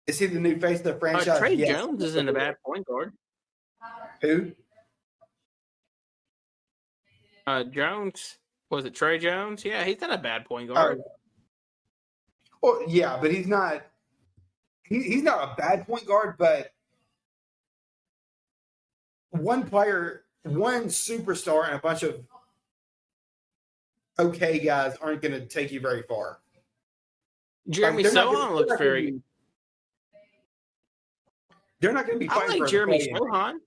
Is he the new face of the franchise? Trey Jones isn't a bad point guard. Who? Jones. Was it Trey Jones? Yeah, he's not a bad point guard. Well, yeah, but he's not. He's not a bad point guard, but one player, one superstar, and a bunch of okay guys aren't going to take you very far. Jeremy Sohan looks very. They're not going to be fighting. I like Jeremy Sohan.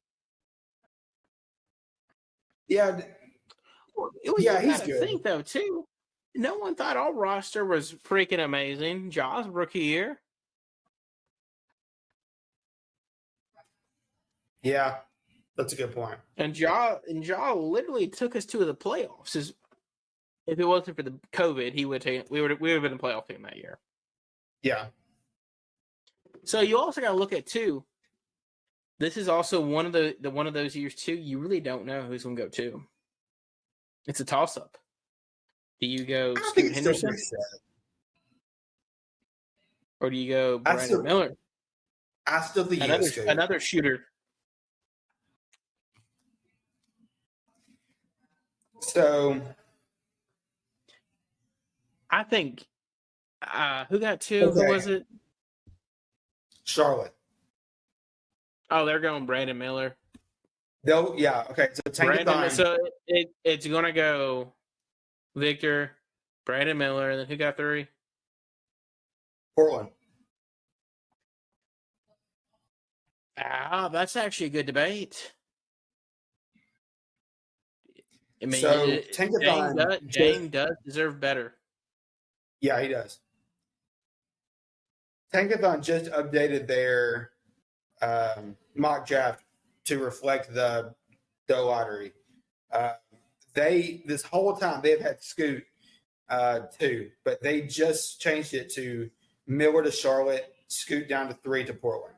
Yeah. He's good. I think though too. No one thought our roster was freaking amazing. Ja's rookie year. Yeah, that's a good point. And Ja literally took us to the playoffs. If it wasn't for the COVID, we would have been a playoff team that year. Yeah. So you also got to look at too. This is also one of those years too. You really don't know who's going to go to. It's a toss up. Do you go Scoot Henderson, or do you go Brandon Miller? I still think another shooter. So, I think who got 2? Okay. Who was it? Charlotte. Oh, they're going Brandon Miller. Okay. So it's going to go Victor, Brandon Miller, and then who got 3? Portland. That's actually a good debate. I mean, So Jane does deserve better. Yeah, he does. Tankathon just updated their mock draft to reflect the lottery. This whole time they've had Scoot too, but they just changed it to Miller to Charlotte, Scoot down to 3 to Portland.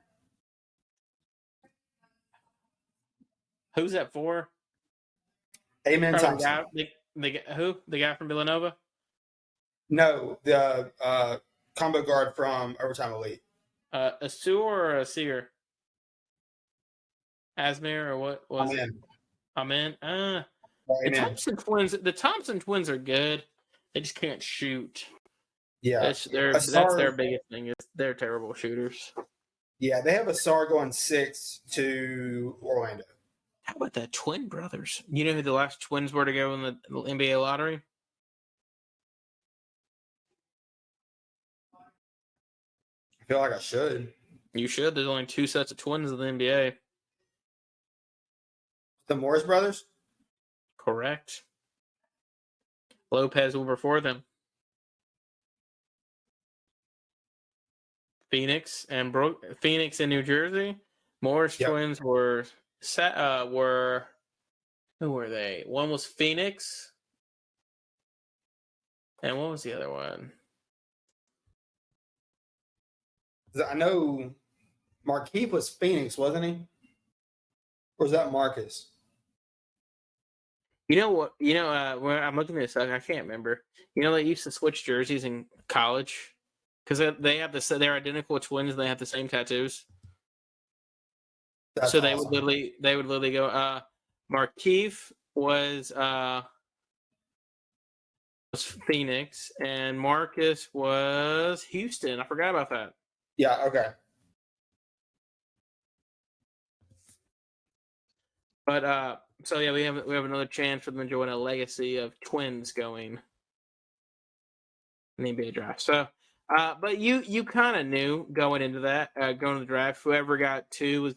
Who's that for? Amen Thompson. The guy from Villanova? No, the combo guard from Overtime Elite. A Sewer or a Seer? Asmir or what was it? Amen. The Thompson twins are good. They just can't shoot. Yeah. That's their biggest thing is they're terrible shooters. Yeah, they have a Sar going 6 to Orlando. How about the twin brothers? You know who the last twins were to go in the NBA lottery? I feel like I should. You should. There's only 2 sets of twins in the NBA. The Morris brothers? Correct. Lopez were before them. Phoenix and New Jersey. Morris twins were who were they? One was Phoenix. And what was the other one? I know Markieff was Phoenix, wasn't he? Or was that Marcus? You know what? When I'm looking at this, I can't remember. They used to switch jerseys in college because they're identical twins. And they have the same tattoos. That's awesome. They would literally go. Markieff was Phoenix, and Marcus was Houston. I forgot about that. Yeah. Okay. But so yeah, we have another chance for them to join a legacy of twins going in the NBA draft. So, but you kind of knew going into that, going to the draft, whoever got 2 was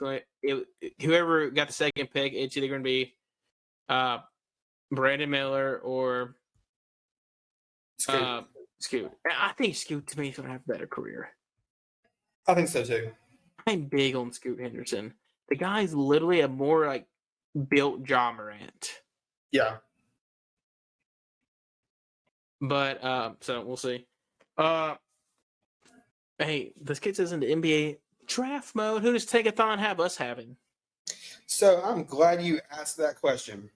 whoever got the second pick, it's either going to be Brandon Miller or Scoot. I think Scoot to me is going to have a better career. I think so too. I'm big on Scoot Henderson. The guy's literally a more like built Ja Morant. Yeah. But so we'll see. Hey, this gets us into NBA draft mode. Who does Tankathon have us having? So I'm glad you asked that question.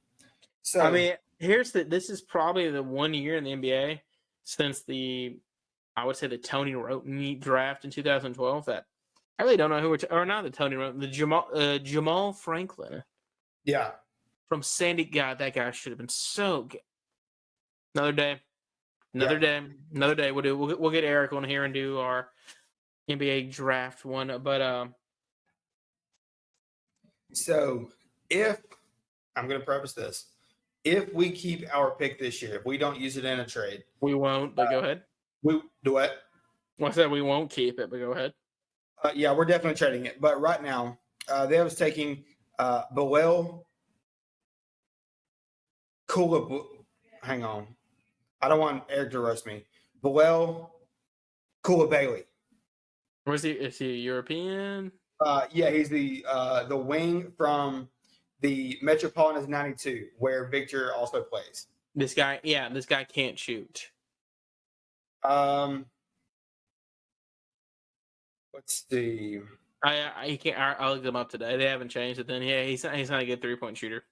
So I mean, this is probably the 1 year in the NBA since I would say the Tony Roten draft in 2012 that I really don't know who or not the Tony Roten, the Jamal Franklin. Yeah. From Sandy. God, that guy should have been so good. Another day. We'll get Eric on here and do our NBA draft one. But so if I'm going to preface this, if we keep our pick this year, if we don't use it in a trade, we won't. But go ahead. We do what? Well, I said we won't keep it, but go ahead. Yeah, we're definitely trading it. But right now, they was taking Bilal Kula. Hang on. I don't want Eric to roast me. Bilal Koulibaly. Is he European? Yeah, he's the wing from the Metropolitans 92, where Victor also plays. This guy can't shoot. Let's see. He can't. I looked him up today. They haven't changed it. Then yeah, he's not a good 3-point shooter.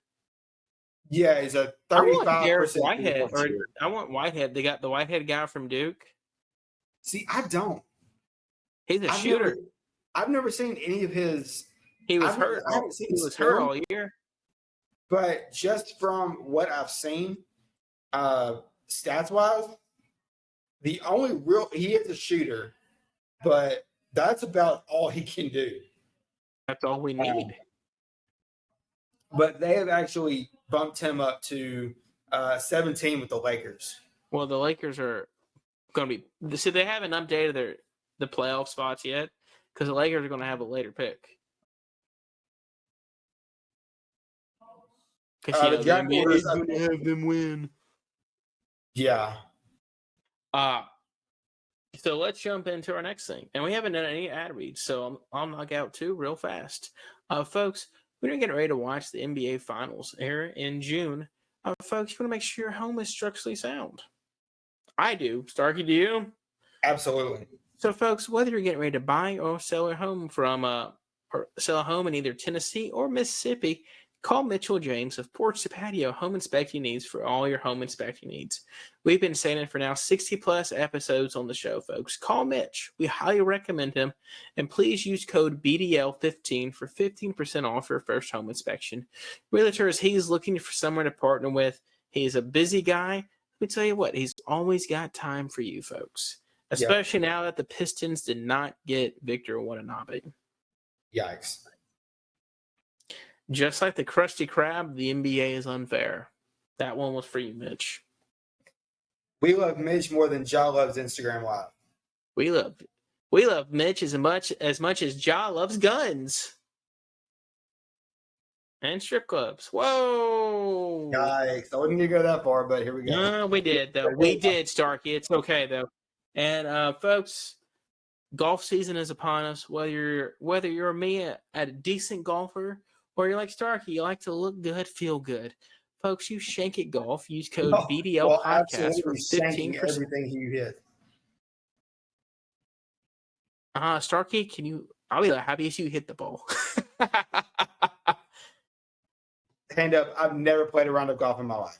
Yeah, he's a 35%. I want Whitehead. They got the Whitehead guy from Duke. See, I don't. He's a shooter. I've never seen any of his. He was hurt. He was hurt all year. But just from what I've seen, stats wise, the only he is a shooter, but that's about all he can do. That's all we need. But they have actually bumped him up to 17 with the Lakers. Well, the Lakers are going to be. See, they haven't updated the playoff spots yet because the Lakers are going to have a later pick. Because The the NBA Jaguars, is going to have them win. yeah. So let's jump into our next thing. And we haven't done any ad reads, so I'll knock out two real fast. Folks, we're getting ready to watch the NBA Finals here in June. Folks, you want to make sure your home is structurally sound. I do. Starkey, do you? Absolutely. So, folks, whether you're getting ready to buy or sell a home in either Tennessee or Mississippi, call Mitchell James of Porch to Patio Home Inspecting Needs for all your home inspecting needs. We've been saying it for now 60-plus episodes on the show, folks. Call Mitch. We highly recommend him. And please use code BDL15 for 15% off your first home inspection. Realtors, he's looking for someone to partner with. He's a busy guy. Let me tell you what, he's always got time for you, folks. Especially now that the Pistons did not get Victor Wembanyama. Yikes. Just like the Krusty Krab, the NBA is unfair. That one was for you, Mitch. We love Mitch more than Ja loves Instagram Live. We love Mitch as much as Ja loves guns. And strip clubs. Whoa! Yikes. I wasn't going to go that far, but here we go. No, we did, though. We did, Starkey. It's okay, though. And, folks, golf season is upon us. Whether you're me, a decent golfer, or you're like Starkey, you like to look good, feel good. Folks, use Shank It Golf. Use code BDL Podcast for 15%. Everything you hit. Starkey, I'll be the happiest you hit the ball. Hand up, I've never played a round of golf in my life.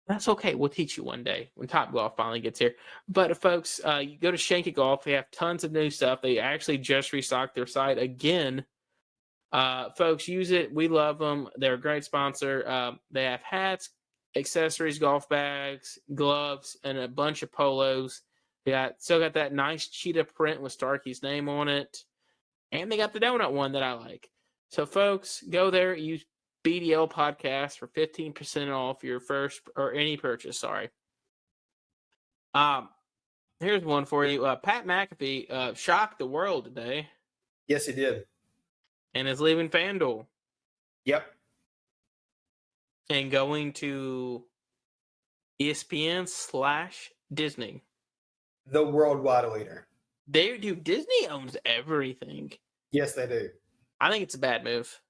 That's okay. We'll teach you one day when Top Golf finally gets here. But folks, you go to Shank It Golf. They have tons of new stuff. They actually just restocked their site again. Folks, use it. We love them. They're a great sponsor. They have hats, accessories, golf bags, gloves, and a bunch of polos. They still got that nice cheetah print with Starkey's name on it. And they got the donut one that I like. So, folks, go there. Use BDL Podcast for 15% off your first or any purchase. Sorry. Here's one for you. Pat McAfee shocked the world today. Yes, he did. And is leaving FanDuel. Yep. And going to ESPN/Disney. The worldwide leader. Disney owns everything. Yes, they do. I think it's a bad move.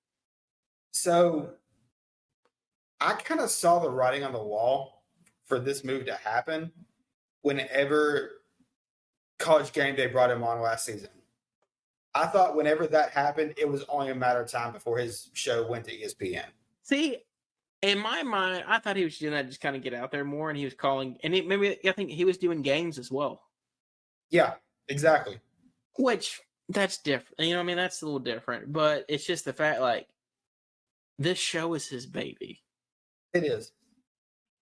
So I kind of saw the writing on the wall for this move to happen whenever College Game Day brought him on last season. I thought whenever that happened, it was only a matter of time before his show went to ESPN. See, in my mind, I thought he was doing that to just kind of get out there more, and he was calling, and I think he was doing games as well. Yeah, exactly. Which, that's different. You know what I mean? That's a little different, but it's just the fact, like, this show is his baby. It is.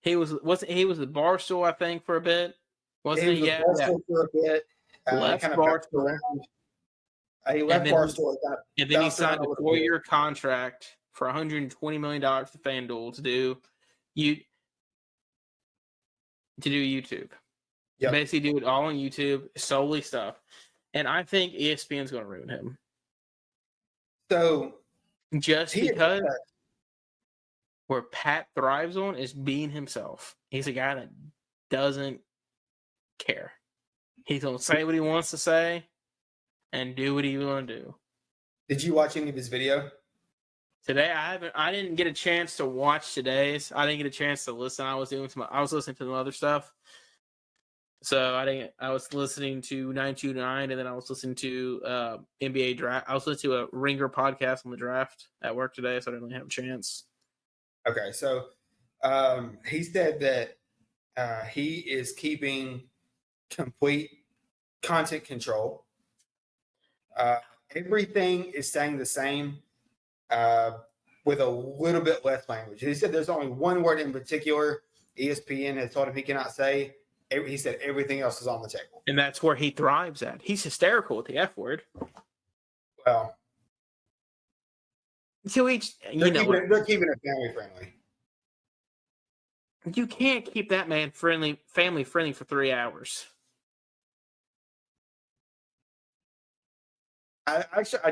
He was the Barstool, I think, for a bit. Wasn't he? Yeah. Barstool for a bit. Left Barstool. He left Barstool. And then he signed a 4-year contract for $120 million to FanDuel to do YouTube. Yep. Basically do it all on YouTube, solely stuff. And I think ESPN's going to ruin him. So, just because where Pat thrives on is being himself. He's a guy that doesn't care. He's going to say what he wants to say and do what he want to do. Did you watch any of his video? Today, I didn't get a chance to watch today's. I didn't get a chance to listen. I was listening to some other stuff. So I was listening to 929, and then I was listening to NBA draft. I was listening to a Ringer podcast on the draft at work today, so I didn't really have a chance. Okay, so he said that he is keeping complete content control. Everything is staying the same with a little bit less language. He said there's only one word in particular ESPN has told him he cannot say. He said everything else is on the table. And that's where he thrives at. He's hysterical with the F word. Well, to each, they're keeping it family friendly. You can't keep that man family friendly for 3 hours. I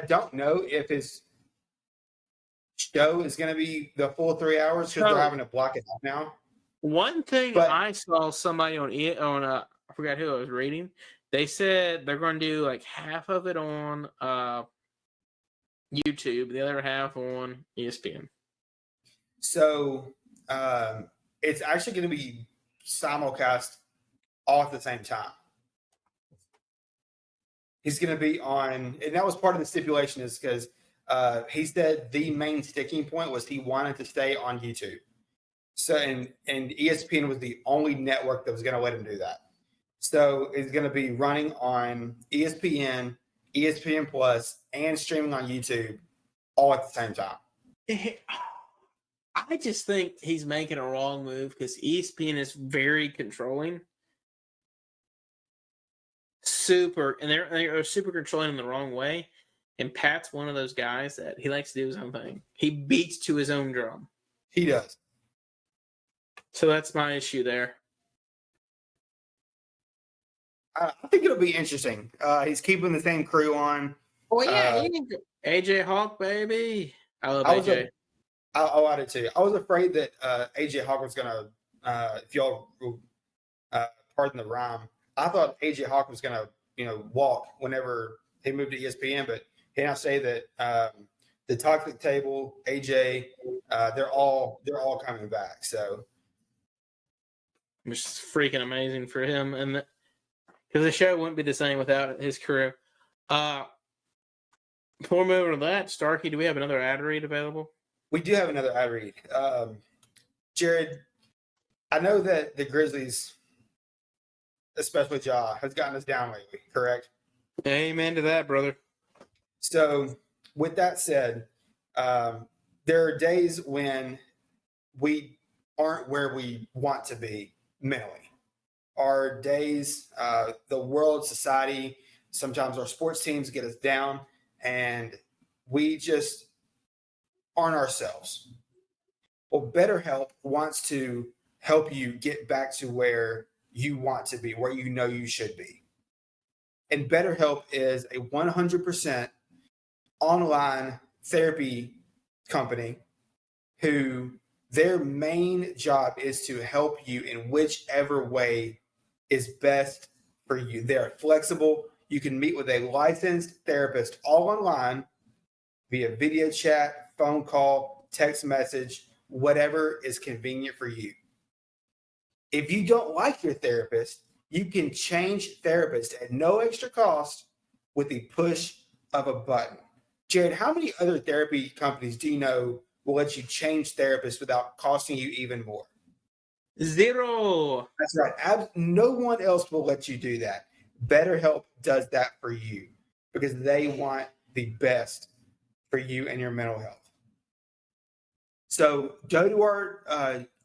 don't know if his show is going to be the full 3 hours because they're having to block it out now. One thing But- I saw somebody on I forgot who I was reading. They said they're going to do like half of it on YouTube, the other half on ESPN. So it's actually going to be simulcast all at the same time. He's going to be on, and that was part of the stipulation, is because he said the main sticking point was he wanted to stay on YouTube. So and ESPN was the only network that was going to let him do that. So it's going to be running on ESPN, ESPN Plus, and streaming on YouTube all at the same time. I just think he's making a wrong move because ESPN is very controlling. And they're super controlling in the wrong way. And Pat's one of those guys that he likes to do his own thing. He beats to his own drum. He does. So that's my issue there. I think it'll be interesting. He's keeping the same crew on. Oh yeah, AJ Hawk, baby. I love AJ. I did too. I was afraid that AJ Hawk was gonna, if y'all pardon the rhyme, I thought AJ Hawk was gonna, walk whenever he moved to ESPN. But can I say that the Toxic Table, AJ, they're all coming back. So it's freaking amazing for him, and because the show wouldn't be the same without his crew. Before moving to that, Starkey, do we have another ad read available? We do have another ad read. Jared, I know that the Grizzlies, especially Ja, has gotten us down lately, correct? Amen to that, brother. So, with that said, there are days when we aren't where we want to be mentally. Our days, the world, society, sometimes our sports teams get us down, and we just aren't ourselves. Well, BetterHelp wants to help you get back to where you want to be, where you know you should be. And BetterHelp is a 100% online therapy company who their main job is to help you in whichever way is best for you. They're flexible. You can meet with a licensed therapist all online via video chat, phone call, text message, whatever is convenient for you. If you don't like your therapist, you can change therapist at no extra cost with the push of a button. Jared, how many other therapy companies do you know will let you change therapists without costing you even more? Zero. That's right. No one else will let you do that. BetterHelp does that for you because they want the best for you and your mental health. So go to our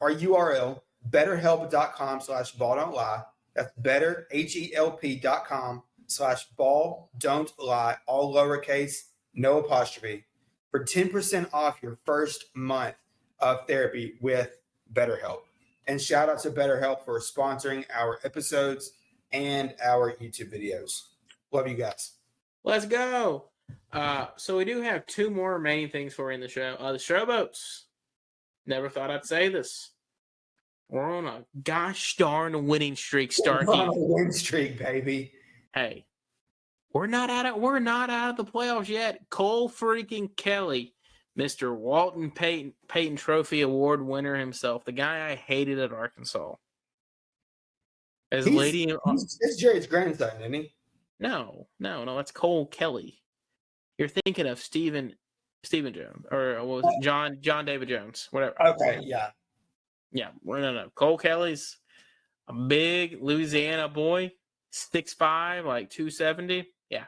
URL, betterhelp.com/balldon'tlie. That's betterhelp.com/balldon'tlie, all lowercase, no apostrophe, for 10% off your first month of therapy with BetterHelp. And shout out to BetterHelp for sponsoring our episodes and our YouTube videos. Love you guys. Let's go. So we do have two more remaining things for you in the show. The showboats. Never thought I'd say this. We're on a gosh darn winning streak, Starkey. We're on a win streak, baby. Hey, we're not out of the playoffs yet. Cole freaking Kelly, Mr. Walton Payton Trophy Award winner himself, the guy I hated at Arkansas. It's Jerry's grandson, isn't he? No, that's Cole Kelly. You're thinking of Stephen Jones, or what was it? John David Jones, whatever. Okay, yeah. Yeah, no. Cole Kelly's a big Louisiana boy, 6'5", like 270. Yeah.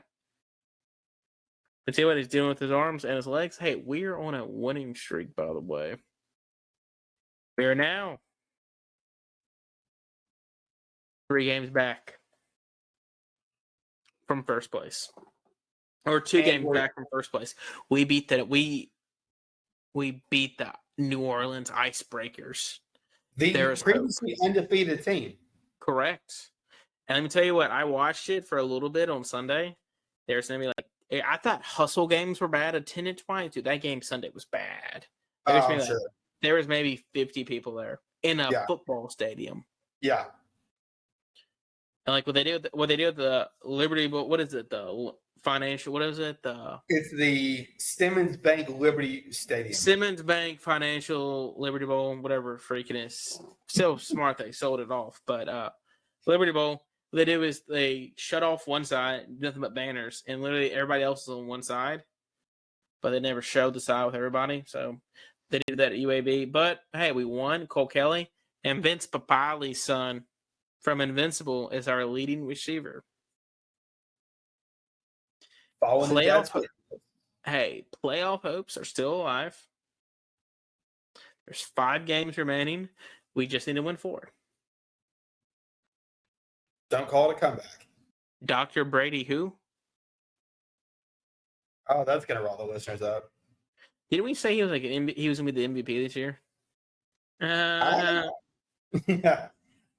But see what he's doing with his arms and his legs? Hey, we're on a winning streak, by the way. We are now 3 games back from first place. Or 2 games back from first place. We beat the New Orleans Icebreakers. The previously undefeated team. Correct. And let me tell you what, I watched it for a little bit on Sunday. There's going to be like I thought hustle games were bad attendance-wise. Dude, that game Sunday was bad. I'm sure. There was maybe 50 people there in a football stadium. Yeah. And like what they do at the Liberty Bowl, what is it? The financial, what is it? It's the Simmons Bank Liberty Stadium. Simmons Bank Financial Liberty Bowl, whatever freaking is. So smart they sold it off. But Liberty Bowl, what they do is they shut off one side, nothing but banners, and literally everybody else is on one side. But they never showed the side with everybody. So they did that at UAB. But hey, we won. Cole Kelly and Vince Papali's son from Invincible is our leading receiver. Playoff hopes are still alive. There's 5 games remaining. We just need to win 4. Don't call it a comeback. Dr. Brady who? Oh, that's gonna roll the listeners up. Didn't we say he was he was gonna be the MVP this year? Yeah.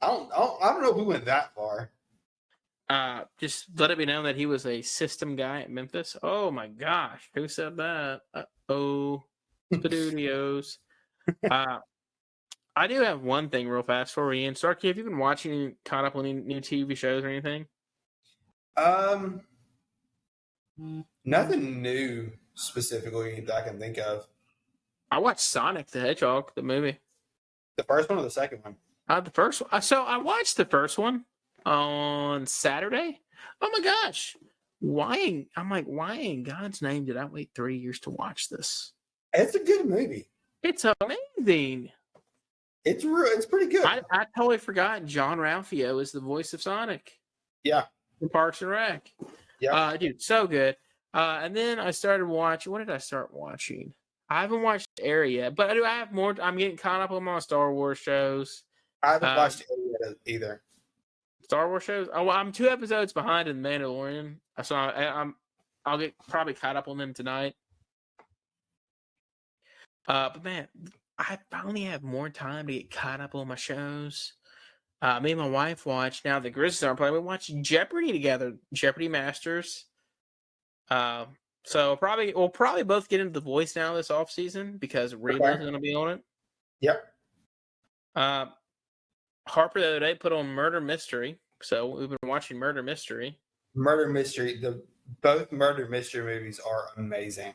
I don't know if we went that far. Just let it be known that he was a system guy at Memphis. Oh my gosh, who said that? Studios. I do have one thing real fast for you, Ian. Starkey, have you been watching, caught up on any new TV shows or anything? Nothing new specifically that I can think of. I watched Sonic the Hedgehog, the movie. The first one or the second one? The first one. So I watched the first one on Saturday. Oh my gosh. Why in God's name did I wait 3 years to watch this? It's a good movie. It's amazing. It's pretty good. I totally forgot John Ralphio is the voice of Sonic. Yeah. In Parks and Rec. Yeah. Dude, so good. And then I started watching. What did I start watching? I haven't watched Air yet, but I have more. I'm getting caught up on my Star Wars shows. I haven't watched it yet either. Star Wars shows? Oh, well, I'm 2 episodes behind in The Mandalorian, so I'll get probably caught up on them tonight. But man, I finally have more time to get caught up on my shows. Me and my wife watch now. The Grizzlies aren't playing. We watch Jeopardy together. Jeopardy Masters. So we'll probably both get into The Voice now this off season because Reba's going to be on it. Yep. Harper the other day put on Murder Mystery, so we've been watching Murder Mystery. Murder Mystery. Both Murder Mystery movies are amazing.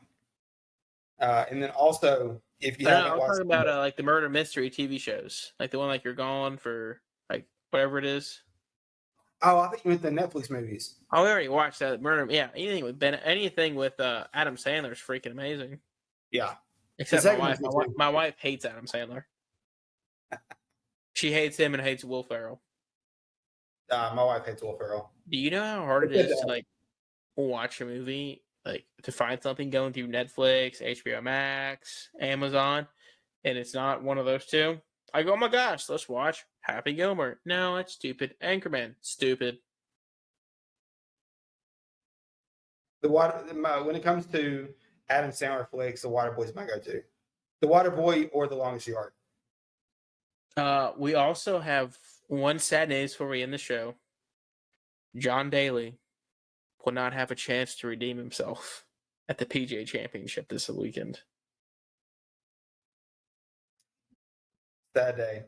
And then also, if you haven't I'm watched, talking about like the Murder Mystery TV shows, like the one like You're Gone for like whatever it is. Oh, I think you meant the Netflix movies. Oh, we already watched that. Murder, yeah. Anything with Adam Sandler is freaking amazing. Yeah. Except my wife hates Adam Sandler. She hates him and hates Will Ferrell. My wife hates Will Ferrell. Do you know how hard it is to like watch a movie, like to find something going through Netflix, HBO Max, Amazon, and it's not one of those 2? I go, oh my gosh, let's watch Happy Gilmore. No, that's stupid. Anchorman, stupid. When it comes to Adam Sandler flicks, The Waterboy is my go-to. The Waterboy or The Longest Yard. We also have one sad news before we end the show. John Daly will not have a chance to redeem himself at the PGA Championship this weekend. Sad day.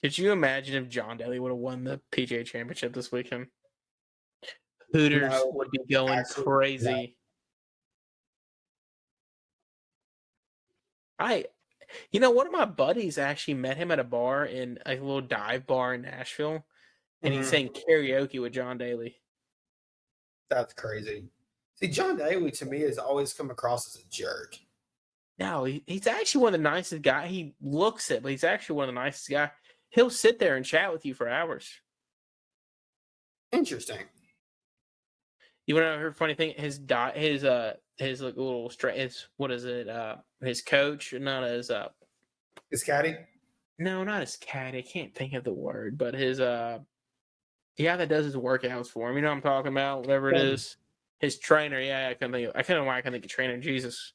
Could you imagine if John Daly would have won the PGA Championship this weekend? Hooters would be going crazy. One of my buddies actually met him at a bar in a little dive bar in Nashville, and he sang karaoke with John Daly. That's crazy. See, John Daly to me has always come across as a jerk. No, he's actually one of the nicest guys. He looks it, but he's actually one of the nicest guys. He'll sit there and chat with you for hours. Interesting. You want to know a funny thing? His little his coach, not his caddy? No, not his caddy. I can't think of the word, but his that does his workouts for him. You know what I'm talking about? Whatever it is. His trainer, yeah, I can't know why I can't think of trainer. Jesus.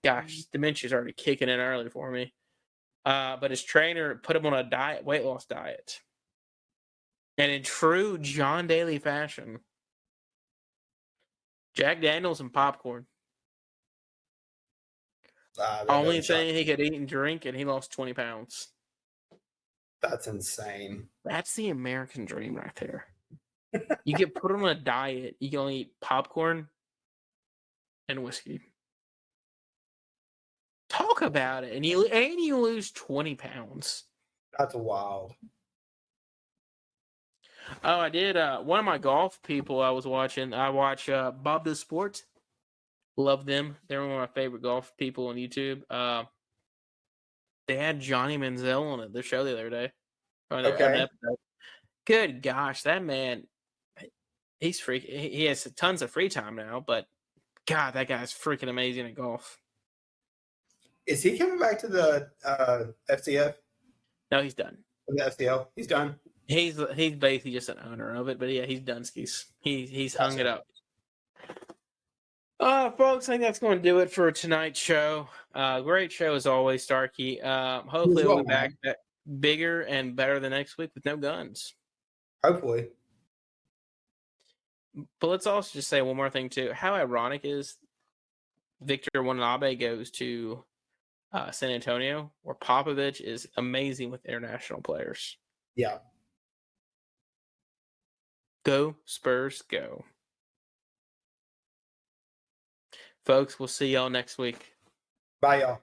Gosh, dementia's already kicking in early for me. But his trainer put him on a weight loss diet. And in true John Daly fashion, Jack Daniels and popcorn. That Only doesn't shock thing he me. could eat and drink, and he lost 20 pounds. That's insane. That's the American dream right there. You get put on a diet, you can only eat popcorn and whiskey. Talk about it, and you lose 20 pounds. That's wild. Oh, I did. One of my golf people I was watching. I watch Bob Does Sports. Love them. They're one of my favorite golf people on YouTube. They had Johnny Manziel on it. Their show the other day. An Okay. episode. Good gosh, that man. He's freaking. He has tons of free time now, but God, that guy's freaking amazing at golf. Is he coming back to the FCF? No, he's done. The FCL? He's done. He's basically just an owner of it, but yeah, he's done skis. He's hung it up. Folks, I think that's going to do it for tonight's show. Great show as always, Starkey. Hopefully we'll be back bigger and better the next week with no guns. Hopefully. But let's also just say one more thing too. How ironic is Victor Wembanyama goes to San Antonio, where Popovich is amazing with international players. Yeah. Go Spurs, go. Folks, we'll see y'all next week. Bye, y'all.